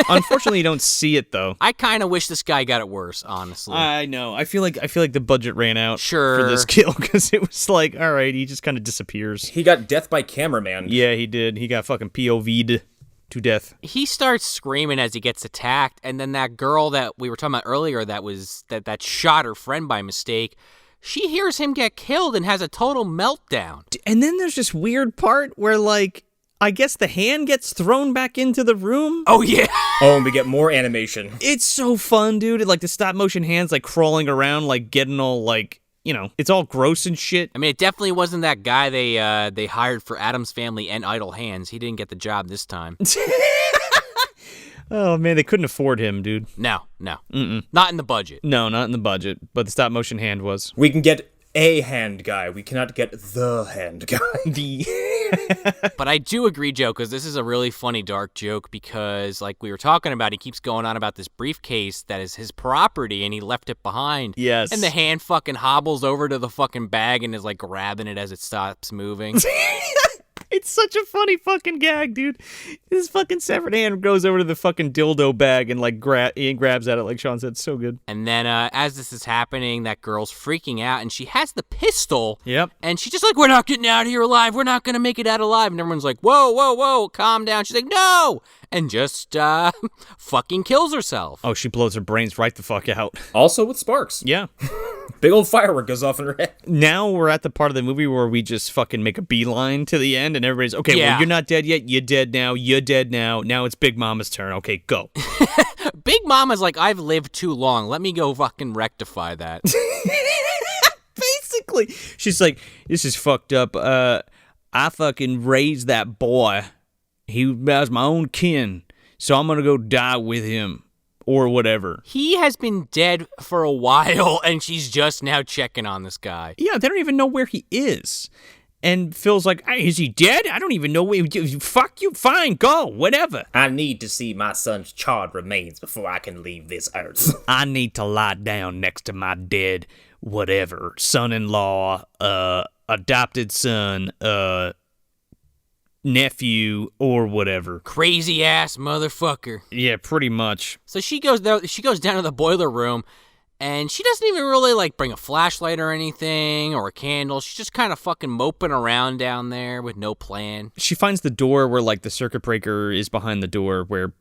Unfortunately, you don't see it though. I kind of wish this guy got it worse, honestly. I know. I feel like the budget ran out for this kill because it was like, all right, he just kind of disappears. He got death by cameraman. Yeah, he did. He got fucking POV'd to death. He starts screaming as he gets attacked, and then that girl that we were talking about earlier that shot her friend by mistake, she hears him get killed and has a total meltdown. And then there's this weird part where like, I guess the hand gets thrown back into the room. Oh, yeah. Oh, and we get more animation. It's so fun, dude. Like the stop motion hands like crawling around, like getting all like, it's all gross and shit. I mean, it definitely wasn't that guy they hired for Addams Family and Idle Hands. He didn't get the job this time. Oh, man, they couldn't afford him, dude. No. Mm-mm. Not in the budget. No, not in the budget, but the stop motion hand was. We can get a hand guy. We cannot get the hand guy. But I do agree, Joe, because this is a really funny dark joke because, like we were talking about, he keeps going on about this briefcase that is his property and he left it behind. Yes. And the hand fucking hobbles over to the fucking bag and is like grabbing it as it stops moving. It's such a funny fucking gag, dude. This fucking severed hand goes over to the fucking dildo bag and like grabs at it, like Sean said. It's so good. And then as this is happening, that girl's freaking out and she has the pistol. Yep. And she's just like, we're not getting out of here alive. We're not going to make it out alive. And everyone's like, whoa, calm down. She's like, no. And just fucking kills herself. Oh, she blows her brains right the fuck out. Also with sparks. Yeah. Big old firework goes off in her head. Now we're at the part of the movie where we just fucking make a beeline to the end and everybody's, okay, well, you're not dead yet. You're dead now. You're dead now. Now it's Big Momma's turn. Okay, go. Big Momma's like, I've lived too long. Let me go fucking rectify that. Basically. She's like, this is fucked up. I fucking raised that boy. He was my own kin. So I'm going to go die with him. Or whatever. He has been dead for a while, and she's just now checking on this guy. Yeah, they don't even know where he is. And Phil's like, hey, is he dead? I don't even know where fuck you. Fine, go, whatever. I need to see my son's charred remains before I can leave this earth. I need to lie down next to my dead whatever. Son-in-law, adopted son, nephew or whatever. Crazy ass motherfucker. Yeah, pretty much. So she goes down to the boiler room and she doesn't even really like bring a flashlight or anything or a candle. She's just kind of fucking moping around down there with no plan. She finds the door where like the circuit breaker is behind the door where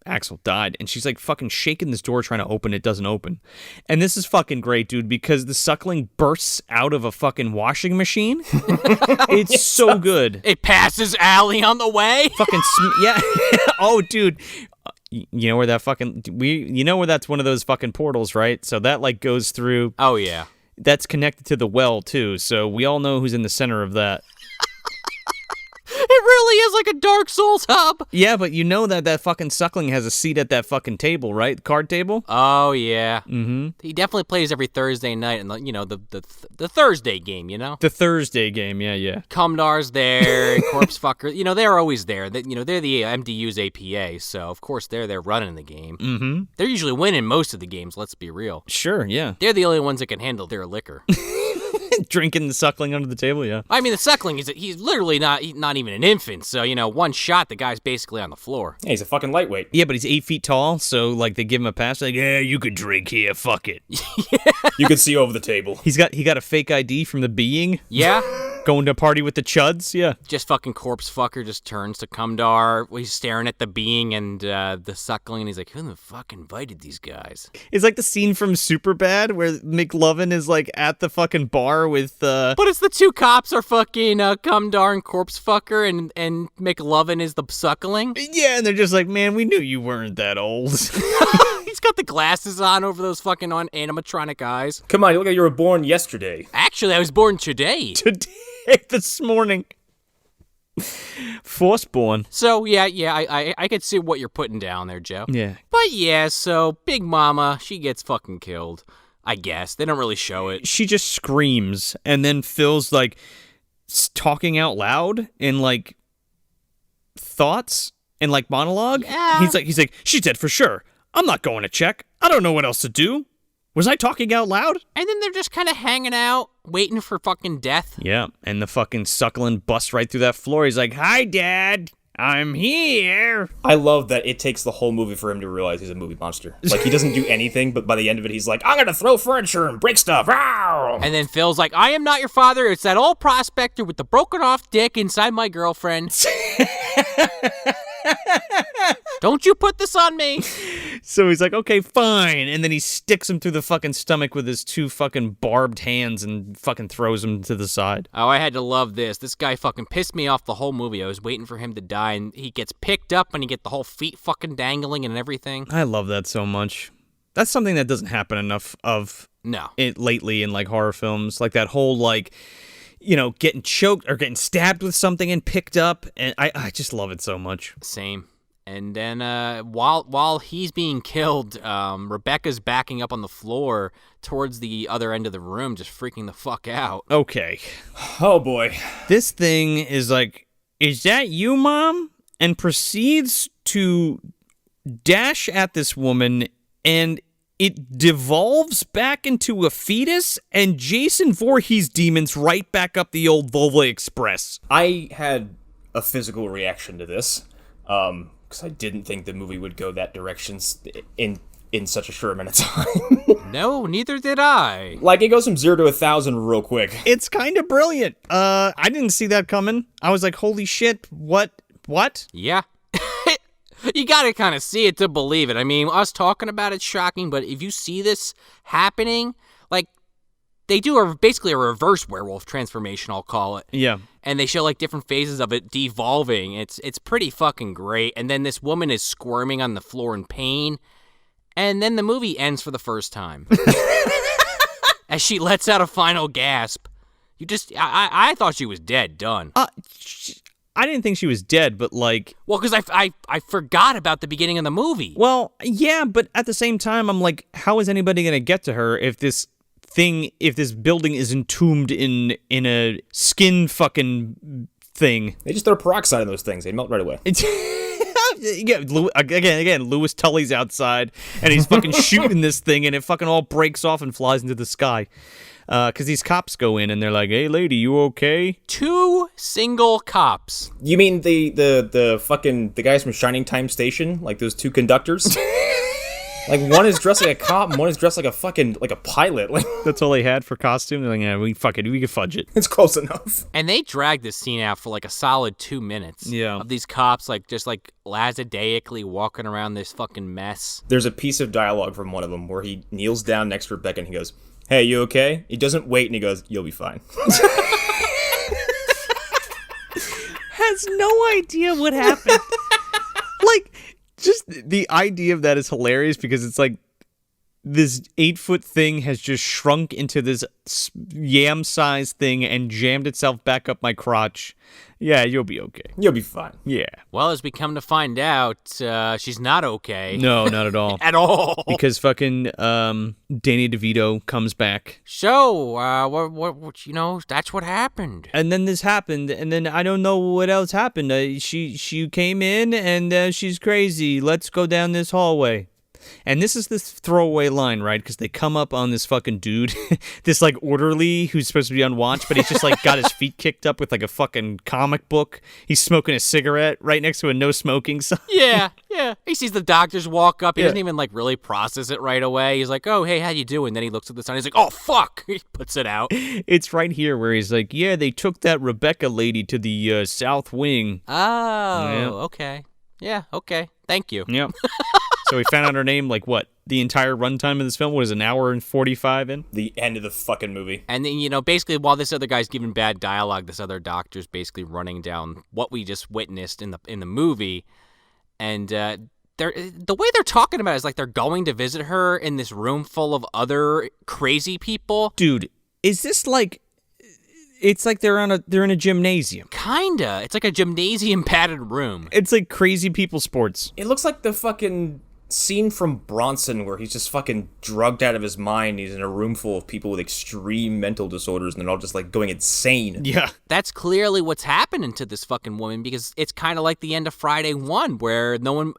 Axel died. And she's like fucking shaking this door trying to open it, doesn't open. And this is fucking great, dude, because the Suckling bursts out of a fucking washing machine. It's so good. It passes Allie on the way. Fucking yeah. Oh, dude. You know where that fucking where that's one of those fucking portals, right? So that like goes through. Oh yeah. That's connected to the well too. So we all know who's in the center of that. It really is like a Dark Souls hub. Yeah, but you know that fucking Suckling has a seat at that fucking table, right? Card table? Oh, yeah. Mm-hmm. He definitely plays every Thursday night, and the Thursday game, The Thursday game, yeah. Cumdar's there, and Corpse Fucker. They're always there. They're the MDU's APA, so of course they're there running the game. Mm-hmm. They're usually winning most of the games, let's be real. Sure, yeah. They're the only ones that can handle their liquor. Drinking the Suckling under the table, yeah. I mean, the Suckling, he's literally not even an infant, so, one shot, the guy's basically on the floor. Yeah, he's a fucking lightweight. Yeah, but he's 8 feet tall, so, like, they give him a pass, like, yeah, you could drink here, fuck it. You could see over the table. He got a fake ID from the being. Yeah. Going to a party with the chuds, yeah. Just fucking Corpse Fucker just turns to Cumdar. He's staring at the being and the Suckling, and he's like, who the fuck invited these guys? It's like the scene from Superbad where McLovin is, like, at the fucking bar with, But it's the two cops are fucking Cumdar and Corpse Fucker, and McLovin is the Suckling. Yeah, and they're just like, man, we knew you weren't that old. He's got the glasses on over those fucking animatronic eyes. Come on, you look like you were born yesterday. Actually, I was born today. This morning. Forceborn. So, yeah, I could see what you're putting down there, Joe. Yeah. But, yeah, so Big Momma, she gets fucking killed. I guess. They don't really show it. She just screams, and then Phil's, like, talking out loud in, like, thoughts and, like, monologue. Yeah. He's like, she's dead for sure. I'm not going to check. I don't know what else to do. Was I talking out loud? And then they're just kind of hanging out, waiting for fucking death. Yeah, and the fucking Suckling busts right through that floor. He's like, hi, Dad. I'm here. I love that it takes the whole movie for him to realize he's a movie monster. Like, he doesn't do anything, but by the end of it, he's like, I'm gonna throw furniture and break stuff. Ow! And then Phil's like, I am not your father. It's that old prospector with the broken off dick inside my girlfriend. Don't you put this on me. So he's like, okay, fine. And then he sticks him through the fucking stomach with his two fucking barbed hands and fucking throws him to the side. Oh, I had to love this. This guy fucking pissed me off the whole movie. I was waiting for him to die, and he gets picked up, and you get the whole feet fucking dangling and everything. I love that so much. That's something that doesn't happen enough of lately in, like, horror films. Like, that whole, like, getting choked or getting stabbed with something and picked up. And I just love it so much. Same. And then while he's being killed, Rebecca's backing up on the floor towards the other end of the room, just freaking the fuck out. Okay. Oh, boy. This thing is like, is that you, Mom? And proceeds to dash at this woman, and it devolves back into a fetus, and Jason Voorhees demons right back up the old Volvo Express. I had a physical reaction to this, because I didn't think the movie would go that direction in such a short amount of time. No, neither did I. Like, it goes from 0 to 1,000 real quick. It's kind of brilliant. I didn't see that coming. I was like, holy shit, what? Yeah. You gotta kind of see it to believe it. I mean, us talking about it's shocking, but if you see this happening, like, they do basically a reverse werewolf transformation, I'll call it. Yeah. And they show, like, different phases of it devolving. It's pretty fucking great. And then this woman is squirming on the floor in pain. And then the movie ends for the first time. As she lets out a final gasp. I thought she was dead, done. I didn't think she was dead, but like... Well, because I forgot about the beginning of the movie. Well, yeah, but at the same time, I'm like, how is anybody going to get to her if this building is entombed in a skin fucking thing? They just throw peroxide in those things. They melt right away. Yeah, again, Louis Tully's outside, and he's fucking shooting this thing, and it fucking all breaks off and flies into the sky. Because these cops go in, and they're like, hey, lady, you okay? 2 single cops. You mean the guys from Shining Time Station? Like those 2 conductors? Like, one is dressed like a cop, and one is dressed like a fucking, like a pilot. Like, That's all they had for costume. They're like, yeah, we can fudge it. it's close enough. And they dragged this scene out for like a solid 2 minutes. Yeah. Of these cops like just like lackadaisically walking around this fucking mess. There's a piece of dialogue from one of them where he kneels down next to Rebecca and he goes, "Hey, you okay?" He doesn't wait and he goes, "You'll be fine." Has no idea what happened. Like, just the idea of that is hilarious because it's like this 8-foot thing has just shrunk into this yam-sized thing and jammed itself back up my crotch. Yeah, you'll be okay. You'll be fine. Yeah. Well, as we come to find out, she's not okay. No, not at all. At all. Because fucking Danny DeVito comes back. So, what, that's what happened. And then this happened, and then I don't know what else happened. She came in, and she's crazy. Let's go down this hallway. And this is this throwaway line, right? Because they come up on this fucking dude, this like orderly who's supposed to be on watch, but he's just like got his feet kicked up with like a fucking comic book. He's smoking a cigarette right next to a no smoking sign. Yeah. He sees the doctors walk up. He doesn't even like really process it right away. He's like, "Oh, hey, how you doing?" Then he looks at the sign. He's like, "Oh, fuck!" He puts it out. It's right here where he's like, "Yeah, they took that Rebecca lady to the South Wing." Oh, okay. Yeah, okay. Thank you. Yep. So we found out her name, like, what? The entire runtime of this film was an hour and 45 in? The end of the fucking movie. And then, basically while this other guy's giving bad dialogue, this other doctor's basically running down what we just witnessed in the movie. And the way they're talking about it is like they're going to visit her in this room full of other crazy people. Dude, is this like... It's like they're in a gymnasium. Kinda. It's like a gymnasium padded room. It's like crazy people sports. It looks like the fucking scene from Bronson where he's just fucking drugged out of his mind. He's in a room full of people with extreme mental disorders and they're all just like going insane. Yeah. That's clearly what's happening to this fucking woman because it's kind of like the end of Friday 1 where no one,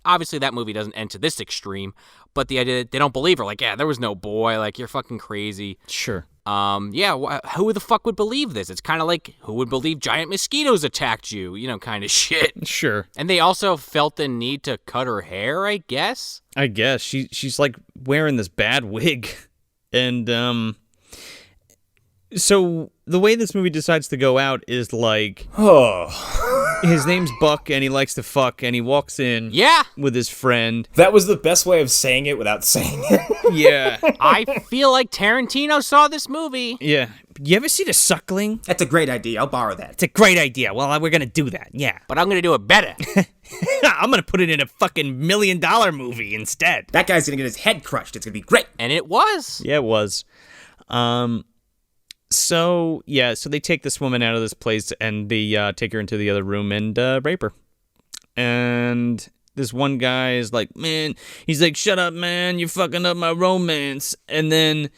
obviously that movie doesn't end to this extreme, but the idea that they don't believe her. Like, yeah, there was no boy. Like, you're fucking crazy. Sure. Who the fuck would believe this? It's kind of like, who would believe giant mosquitoes attacked you? Kind of shit. Sure. And they also felt the need to cut her hair, I guess? I guess. She's like wearing this bad wig. And, so the way this movie decides to go out is like... His name's Buck, and he likes to fuck, and he walks in with his friend. That was the best way of saying it without saying it. Yeah. I feel like Tarantino saw this movie. Yeah. You ever see The Suckling? That's a great idea. I'll borrow that. It's a great idea. Well, we're going to do that, yeah. But I'm going to do it better. I'm going to put it in a fucking $1 million movie instead. That guy's going to get his head crushed. It's going to be great. And it was. Yeah, it was. So they take this woman out of this place and they take her into the other room and rape her. And this one guy is like, man, he's like, shut up, man, you're fucking up my romance. And then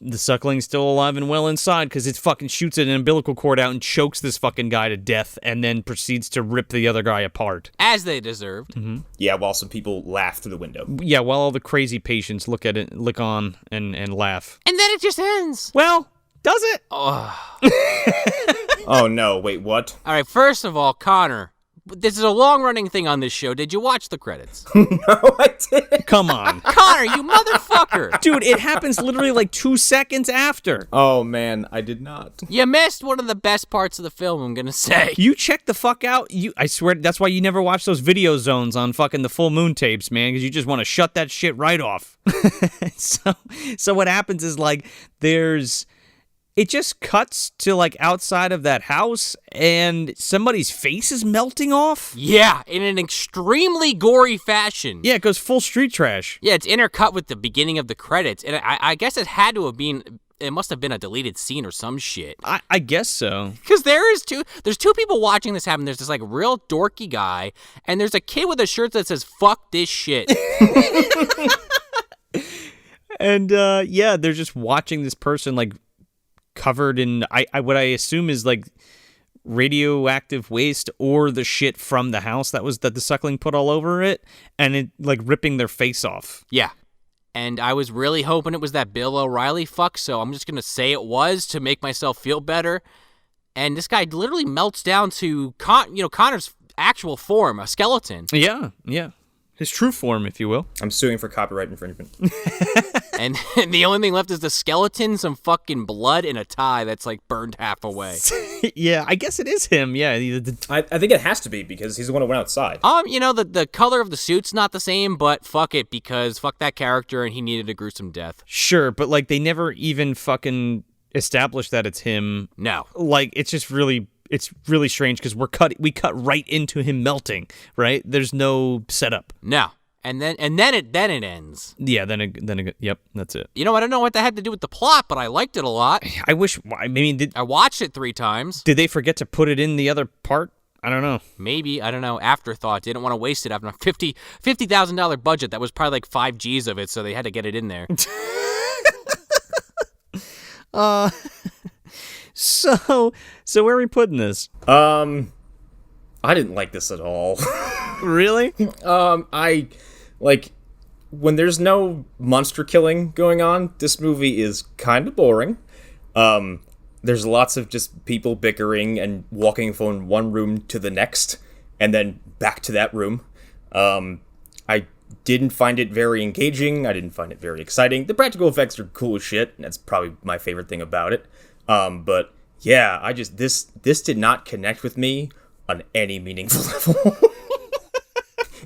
the suckling's still alive and well inside because it fucking shoots an umbilical cord out and chokes this fucking guy to death and then proceeds to rip the other guy apart. As they deserved. Mm-hmm. Yeah, while some people laugh through the window. Yeah, while all the crazy patients look on and laugh. And then it just ends. Well, does it? Oh. Oh, no. Wait, what? All right, first of all, Connor, this is a long-running thing on this show. Did you watch the credits? No, I didn't. Come on. Connor, you motherfucker. Dude, it happens literally like 2 seconds after. Oh, man, I did not. You missed one of the best parts of the film, I'm going to say. You check the fuck out. I swear, that's why you never watch those video zones on fucking the full moon tapes, man, because you just want to shut that shit right off. So what happens is, like, it just cuts to, like, outside of that house, and somebody's face is melting off. Yeah, in an extremely gory fashion. Yeah, it goes full street trash. Yeah, it's intercut with the beginning of the credits, and I guess it had to have been... It must have been a deleted scene or some shit. I guess so. Because there's two people watching this happen. There's this, like, real dorky guy, and there's a kid with a shirt that says, fuck this shit. And, they're just watching this person, like, covered in what I assume is like radioactive waste or the shit from the house that the suckling put all over it, and it like ripping their face off. Yeah. And I was really hoping it was that Bill O'Reilly fuck, so I'm just gonna say it was to make myself feel better. And this guy literally melts down to Connor's actual form, a skeleton. Yeah. His true form, if you will. I'm suing for copyright infringement. And the only thing left is the skeleton, some fucking blood, and a tie that's like burned half away. Yeah, I guess it is him. Yeah. I think it has to be because he's the one who went outside. The color of the suit's not the same, but fuck it, because fuck that character and he needed a gruesome death. Sure, but like they never even fucking established that it's him. No. Like it's just really strange because we cut right into him melting, right? There's no setup. No. And then it ends. Yeah, yep, that's it. I don't know what that had to do with the plot, but I liked it a lot. I watched it 3 times. Did they forget to put it in the other part? I don't know. Maybe, I don't know. Afterthought. Didn't want to waste it after a $50,000 budget. That was probably like 5 G's of it, so they had to get it in there. So where are we putting this? I didn't like this at all. Really? I like when there's no monster killing going on, this movie is kind of boring. There's lots of just people bickering and walking from one room to the next and then back to that room. I didn't find it very engaging. I didn't find it very exciting. The practical effects are cool as shit. That's probably my favorite thing about it. But yeah, this did not connect with me on any meaningful level.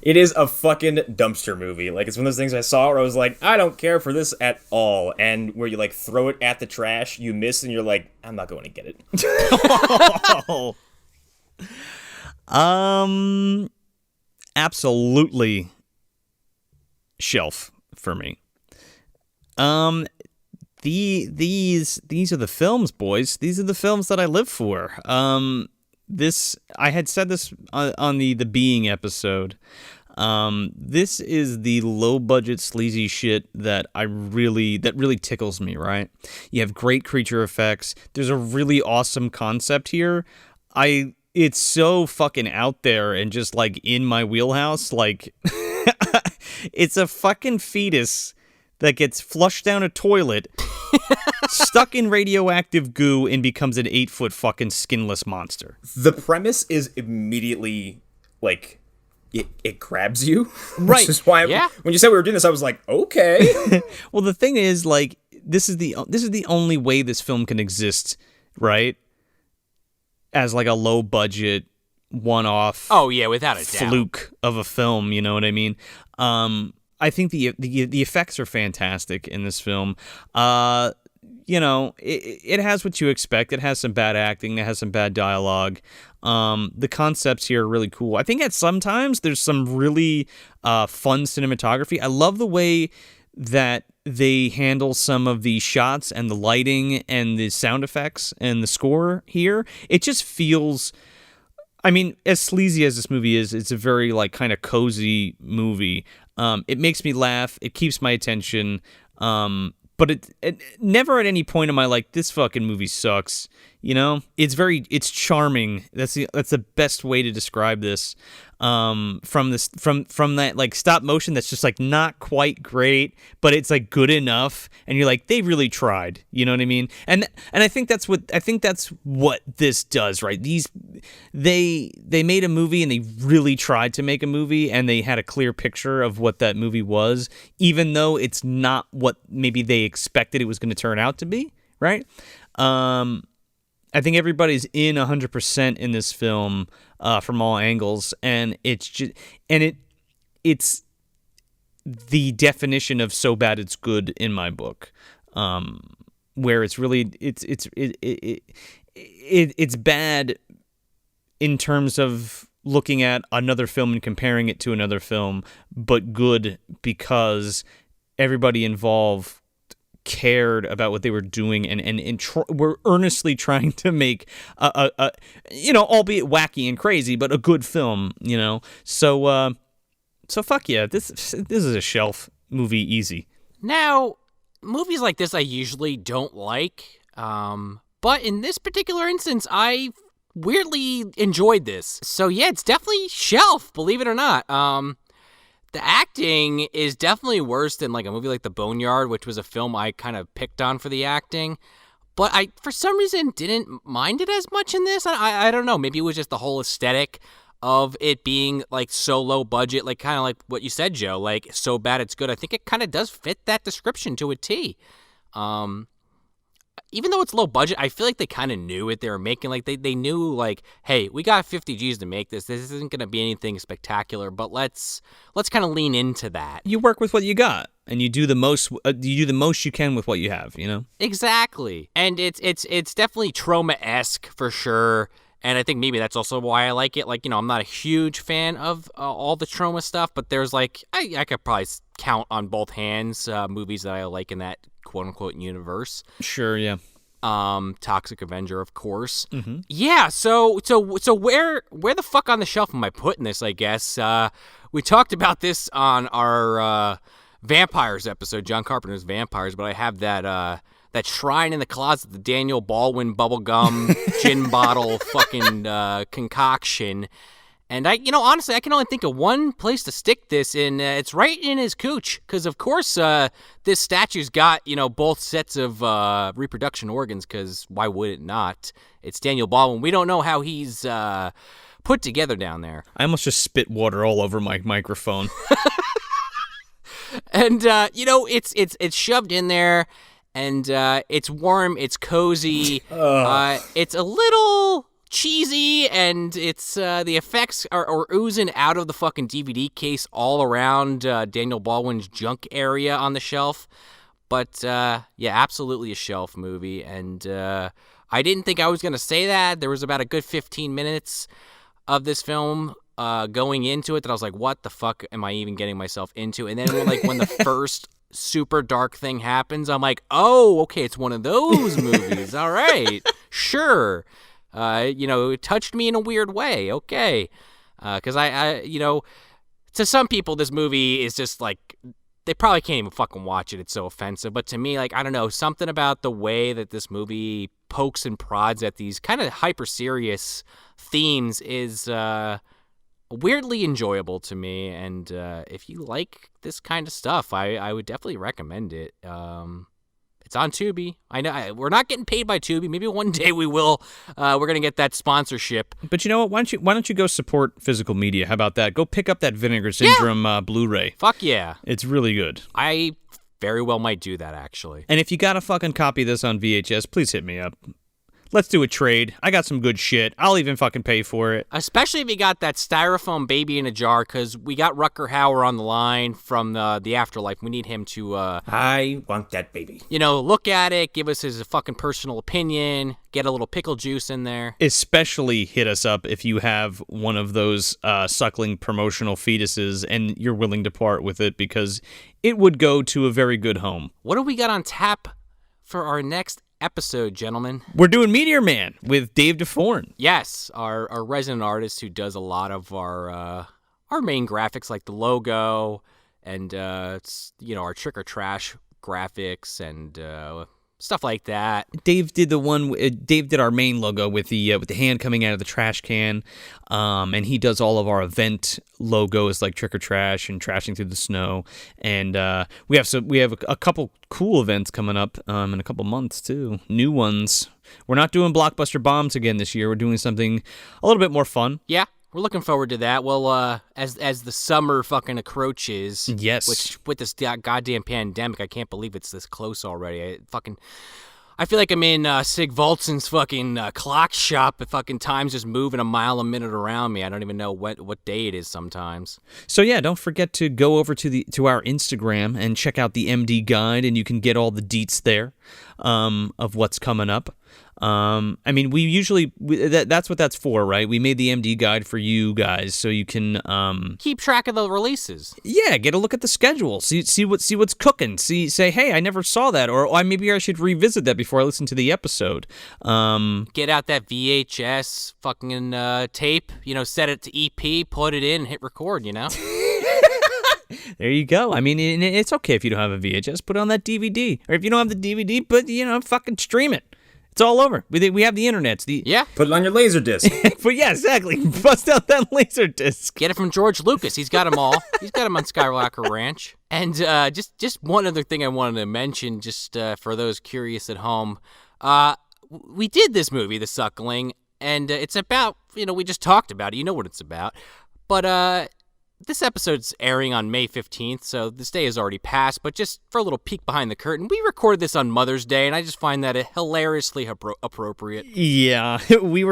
It is a fucking dumpster movie. Like, it's one of those things I saw where I was like, I don't care for this at all. And where you, like, throw it at the trash, you miss, and you're like, I'm not going to get it. Absolutely shelf for me. These are the films, boys. These are the films that I live for. I had said this on the Being episode. This is the low budget sleazy shit that really tickles me, right? You have great creature effects. There's a really awesome concept here. It's so fucking out there and just like in my wheelhouse. Like it's a fucking fetus that gets flushed down a toilet, stuck in radioactive goo, and becomes an 8-foot fucking skinless monster. The premise is immediately, like, it grabs you. Right. Which is why when you said we were doing this, I was like, okay. Well, the thing is, like, this is the only way this film can exist, right? As, like, a low-budget, one-off... Oh, yeah, without a doubt. ...fluke of a film, you know what I mean? I think the effects are fantastic in this film. It has what you expect. It has some bad acting. It has some bad dialogue. The concepts here are really cool. I think at sometimes there's some really fun cinematography. I love the way that they handle some of the shots and the lighting and the sound effects and the score here. It just feels... I mean, as sleazy as this movie is, it's a very, like, kind of cozy movie. It makes me laugh. It keeps my attention. But it never at any point am I like, this fucking movie sucks. You know? It's charming. That's the best way to describe this. From that, like, stop motion that's just, like, not quite great, but it's, like, good enough, and you're like, they really tried. You know what I mean? And I think that's what this does, right? They made a movie, and they really tried to make a movie, and they had a clear picture of what that movie was, even though it's not what maybe they expected it was going to turn out to be, right? I think everybody's in 100% in this film from all angles, and it's the definition of so bad it's good in my book, where it's really it's bad in terms of looking at another film and comparing it to another film, but good because everybody involved cared about what they were doing and were earnestly trying to make a albeit wacky and crazy, but a good film, so fuck yeah, this is a shelf movie easy. Now, movies like this I usually don't like, but in this particular instance I weirdly enjoyed this, so yeah, it's definitely shelf, believe it or not. The acting is definitely worse than like a movie like The Boneyard, which was a film I kind of picked on for the acting. But I, for some reason, didn't mind it as much in this. I don't know. Maybe it was just the whole aesthetic. of it being like so low budget, like kind of like what you said, Joe, like so bad it's good. I think it kind of does fit that description to a T. Even though it's low budget, I feel like they kind of knew what they were making. Like they knew like, hey, we got 50 G's to make this. This isn't going to be anything spectacular, but let's kind of lean into that. You work with what you got, and you do the most. You do the most you can with what you have. You know. Exactly, and it's definitely Troma-esque for sure. And I think maybe that's also why I like it. Like, I'm not a huge fan of all the Troma stuff, but there's like I could probably count on both hands movies that I like in that quote unquote universe. Sure, yeah. Toxic Avenger, of course. Mm-hmm. Yeah. So where the fuck on the shelf am I putting this? I guess we talked about this on our Vampires episode, John Carpenter's Vampires, but I have that shrine in the closet, the Daniel Baldwin bubblegum gin bottle fucking concoction. And honestly, I can only think of one place to stick this in. It's right in his cooch, because of course this statue's got both sets of reproduction organs. Because why would it not? It's Daniel Baldwin. We don't know how he's put together down there. I almost just spit water all over my microphone. And it's shoved in there. And it's warm, it's cozy, it's a little cheesy, and it's the effects are oozing out of the fucking DVD case all around Daniel Baldwin's junk area on the shelf. But yeah, absolutely a shelf movie, and I didn't think I was going to say that. There was about a good 15 minutes of this film going into it that I was like, what the fuck am I even getting myself into? And then when the first super dark thing happens, I'm like, oh, okay, it's one of those movies. All right, sure. It touched me in a weird way. Okay. Because I to some people, this movie is just like, they probably can't even fucking watch it. It's so offensive. But to me, like, I don't know, something about the way that this movie pokes and prods at these kind of hyper serious themes is weirdly enjoyable to me, and if you like this kind of stuff, I would definitely recommend it. It's on Tubi. I know we're not getting paid by Tubi. Maybe one day we will. We're gonna get that sponsorship. But you know what? Why don't you go support physical media? How about that? Go pick up that Vinegar Syndrome Blu-ray. Fuck yeah, it's really good. I very well might do that, actually. And if you got a fucking copy of this on VHS, please hit me up. Let's do a trade. I got some good shit. I'll even fucking pay for it. Especially if you got that styrofoam baby in a jar, because we got Rutger Hauer on the line from the Afterlife. We need him to... I want that baby. Look at it, give us his fucking personal opinion, get a little pickle juice in there. Especially hit us up if you have one of those Suckling promotional fetuses and you're willing to part with it, because it would go to a very good home. What do we got on tap for our next episode, gentlemen? We're doing Meteor Man with Dave DeForn. Yes, our resident artist who does a lot of our main graphics, like the logo and our Trick or Trash graphics and stuff like that. Dave did Dave did our main logo with the hand coming out of the trash can, and he does all of our event logos like Trick or Trash and Trashing Through the Snow. And we have a couple cool events coming up in a couple months too. New ones. We're not doing Blockbuster Bombs again this year. We're doing something a little bit more fun. Yeah. We're looking forward to that. Well, as the summer fucking approaches, yes, which with this goddamn pandemic, I can't believe it's this close already. I feel like I'm in Sig Voldson's fucking clock shop. Fucking time's just moving a mile a minute around me. I don't even know what day it is sometimes. So yeah, don't forget to go over to our Instagram and check out the MD guide, and you can get all the deets there of what's coming up. I mean, that's what that's for, right? We made the MD guide for you guys, so you can keep track of the releases. Yeah, get a look at the schedule, see what's cooking. Say, hey, I never saw that, or maybe I should revisit that before I listen to the episode. Get out that VHS fucking tape, set it to EP, put it in, hit record, There you go. I mean, it's okay if you don't have a VHS, put it on that DVD, or if you don't have the DVD, fucking stream it. It's all over. We have the internet. Yeah. Put it on your Laserdisc. But yeah, exactly. Bust out that Laserdisc. Get it from George Lucas. He's got them all. He's got them on Skywalker Ranch. And just one other thing I wanted to mention, just for those curious at home. We did this movie, The Suckling, and it's about we just talked about it. You know what it's about. But this episode's airing on May 15th, so this day has already passed. But just for a little peek behind the curtain, we recorded this on Mother's Day, and I just find that hilariously appropriate. Yeah, we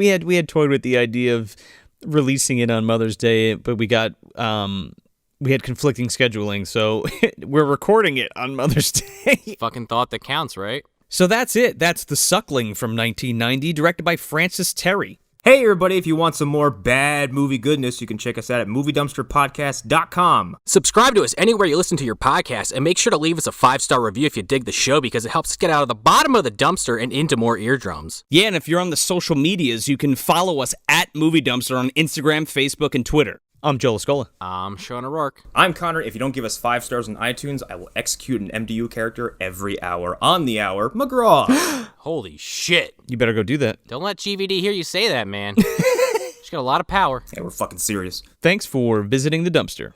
had toyed with the idea of releasing it on Mother's Day, but we had conflicting scheduling, so we're recording it on Mother's Day. Fucking thought that counts, right? So that's it. That's The Suckling from 1990, directed by Francis Terry. Hey everybody, if you want some more bad movie goodness, you can check us out at moviedumpsterpodcast.com. Subscribe to us anywhere you listen to your podcast, and make sure to leave us a 5-star review if you dig the show, because it helps us get out of the bottom of the dumpster and into more eardrums. Yeah, and if you're on the social medias, you can follow us at Movie Dumpster on Instagram, Facebook, and Twitter. I'm Joel Escola. I'm Sean O'Rourke. I'm Connor. If you don't give us 5 stars on iTunes, I will execute an MDU character every hour. On the hour, McGraw. Holy shit. You better go do that. Don't let GVD hear you say that, man. She's got a lot of power. Yeah, we're fucking serious. Thanks for visiting the dumpster.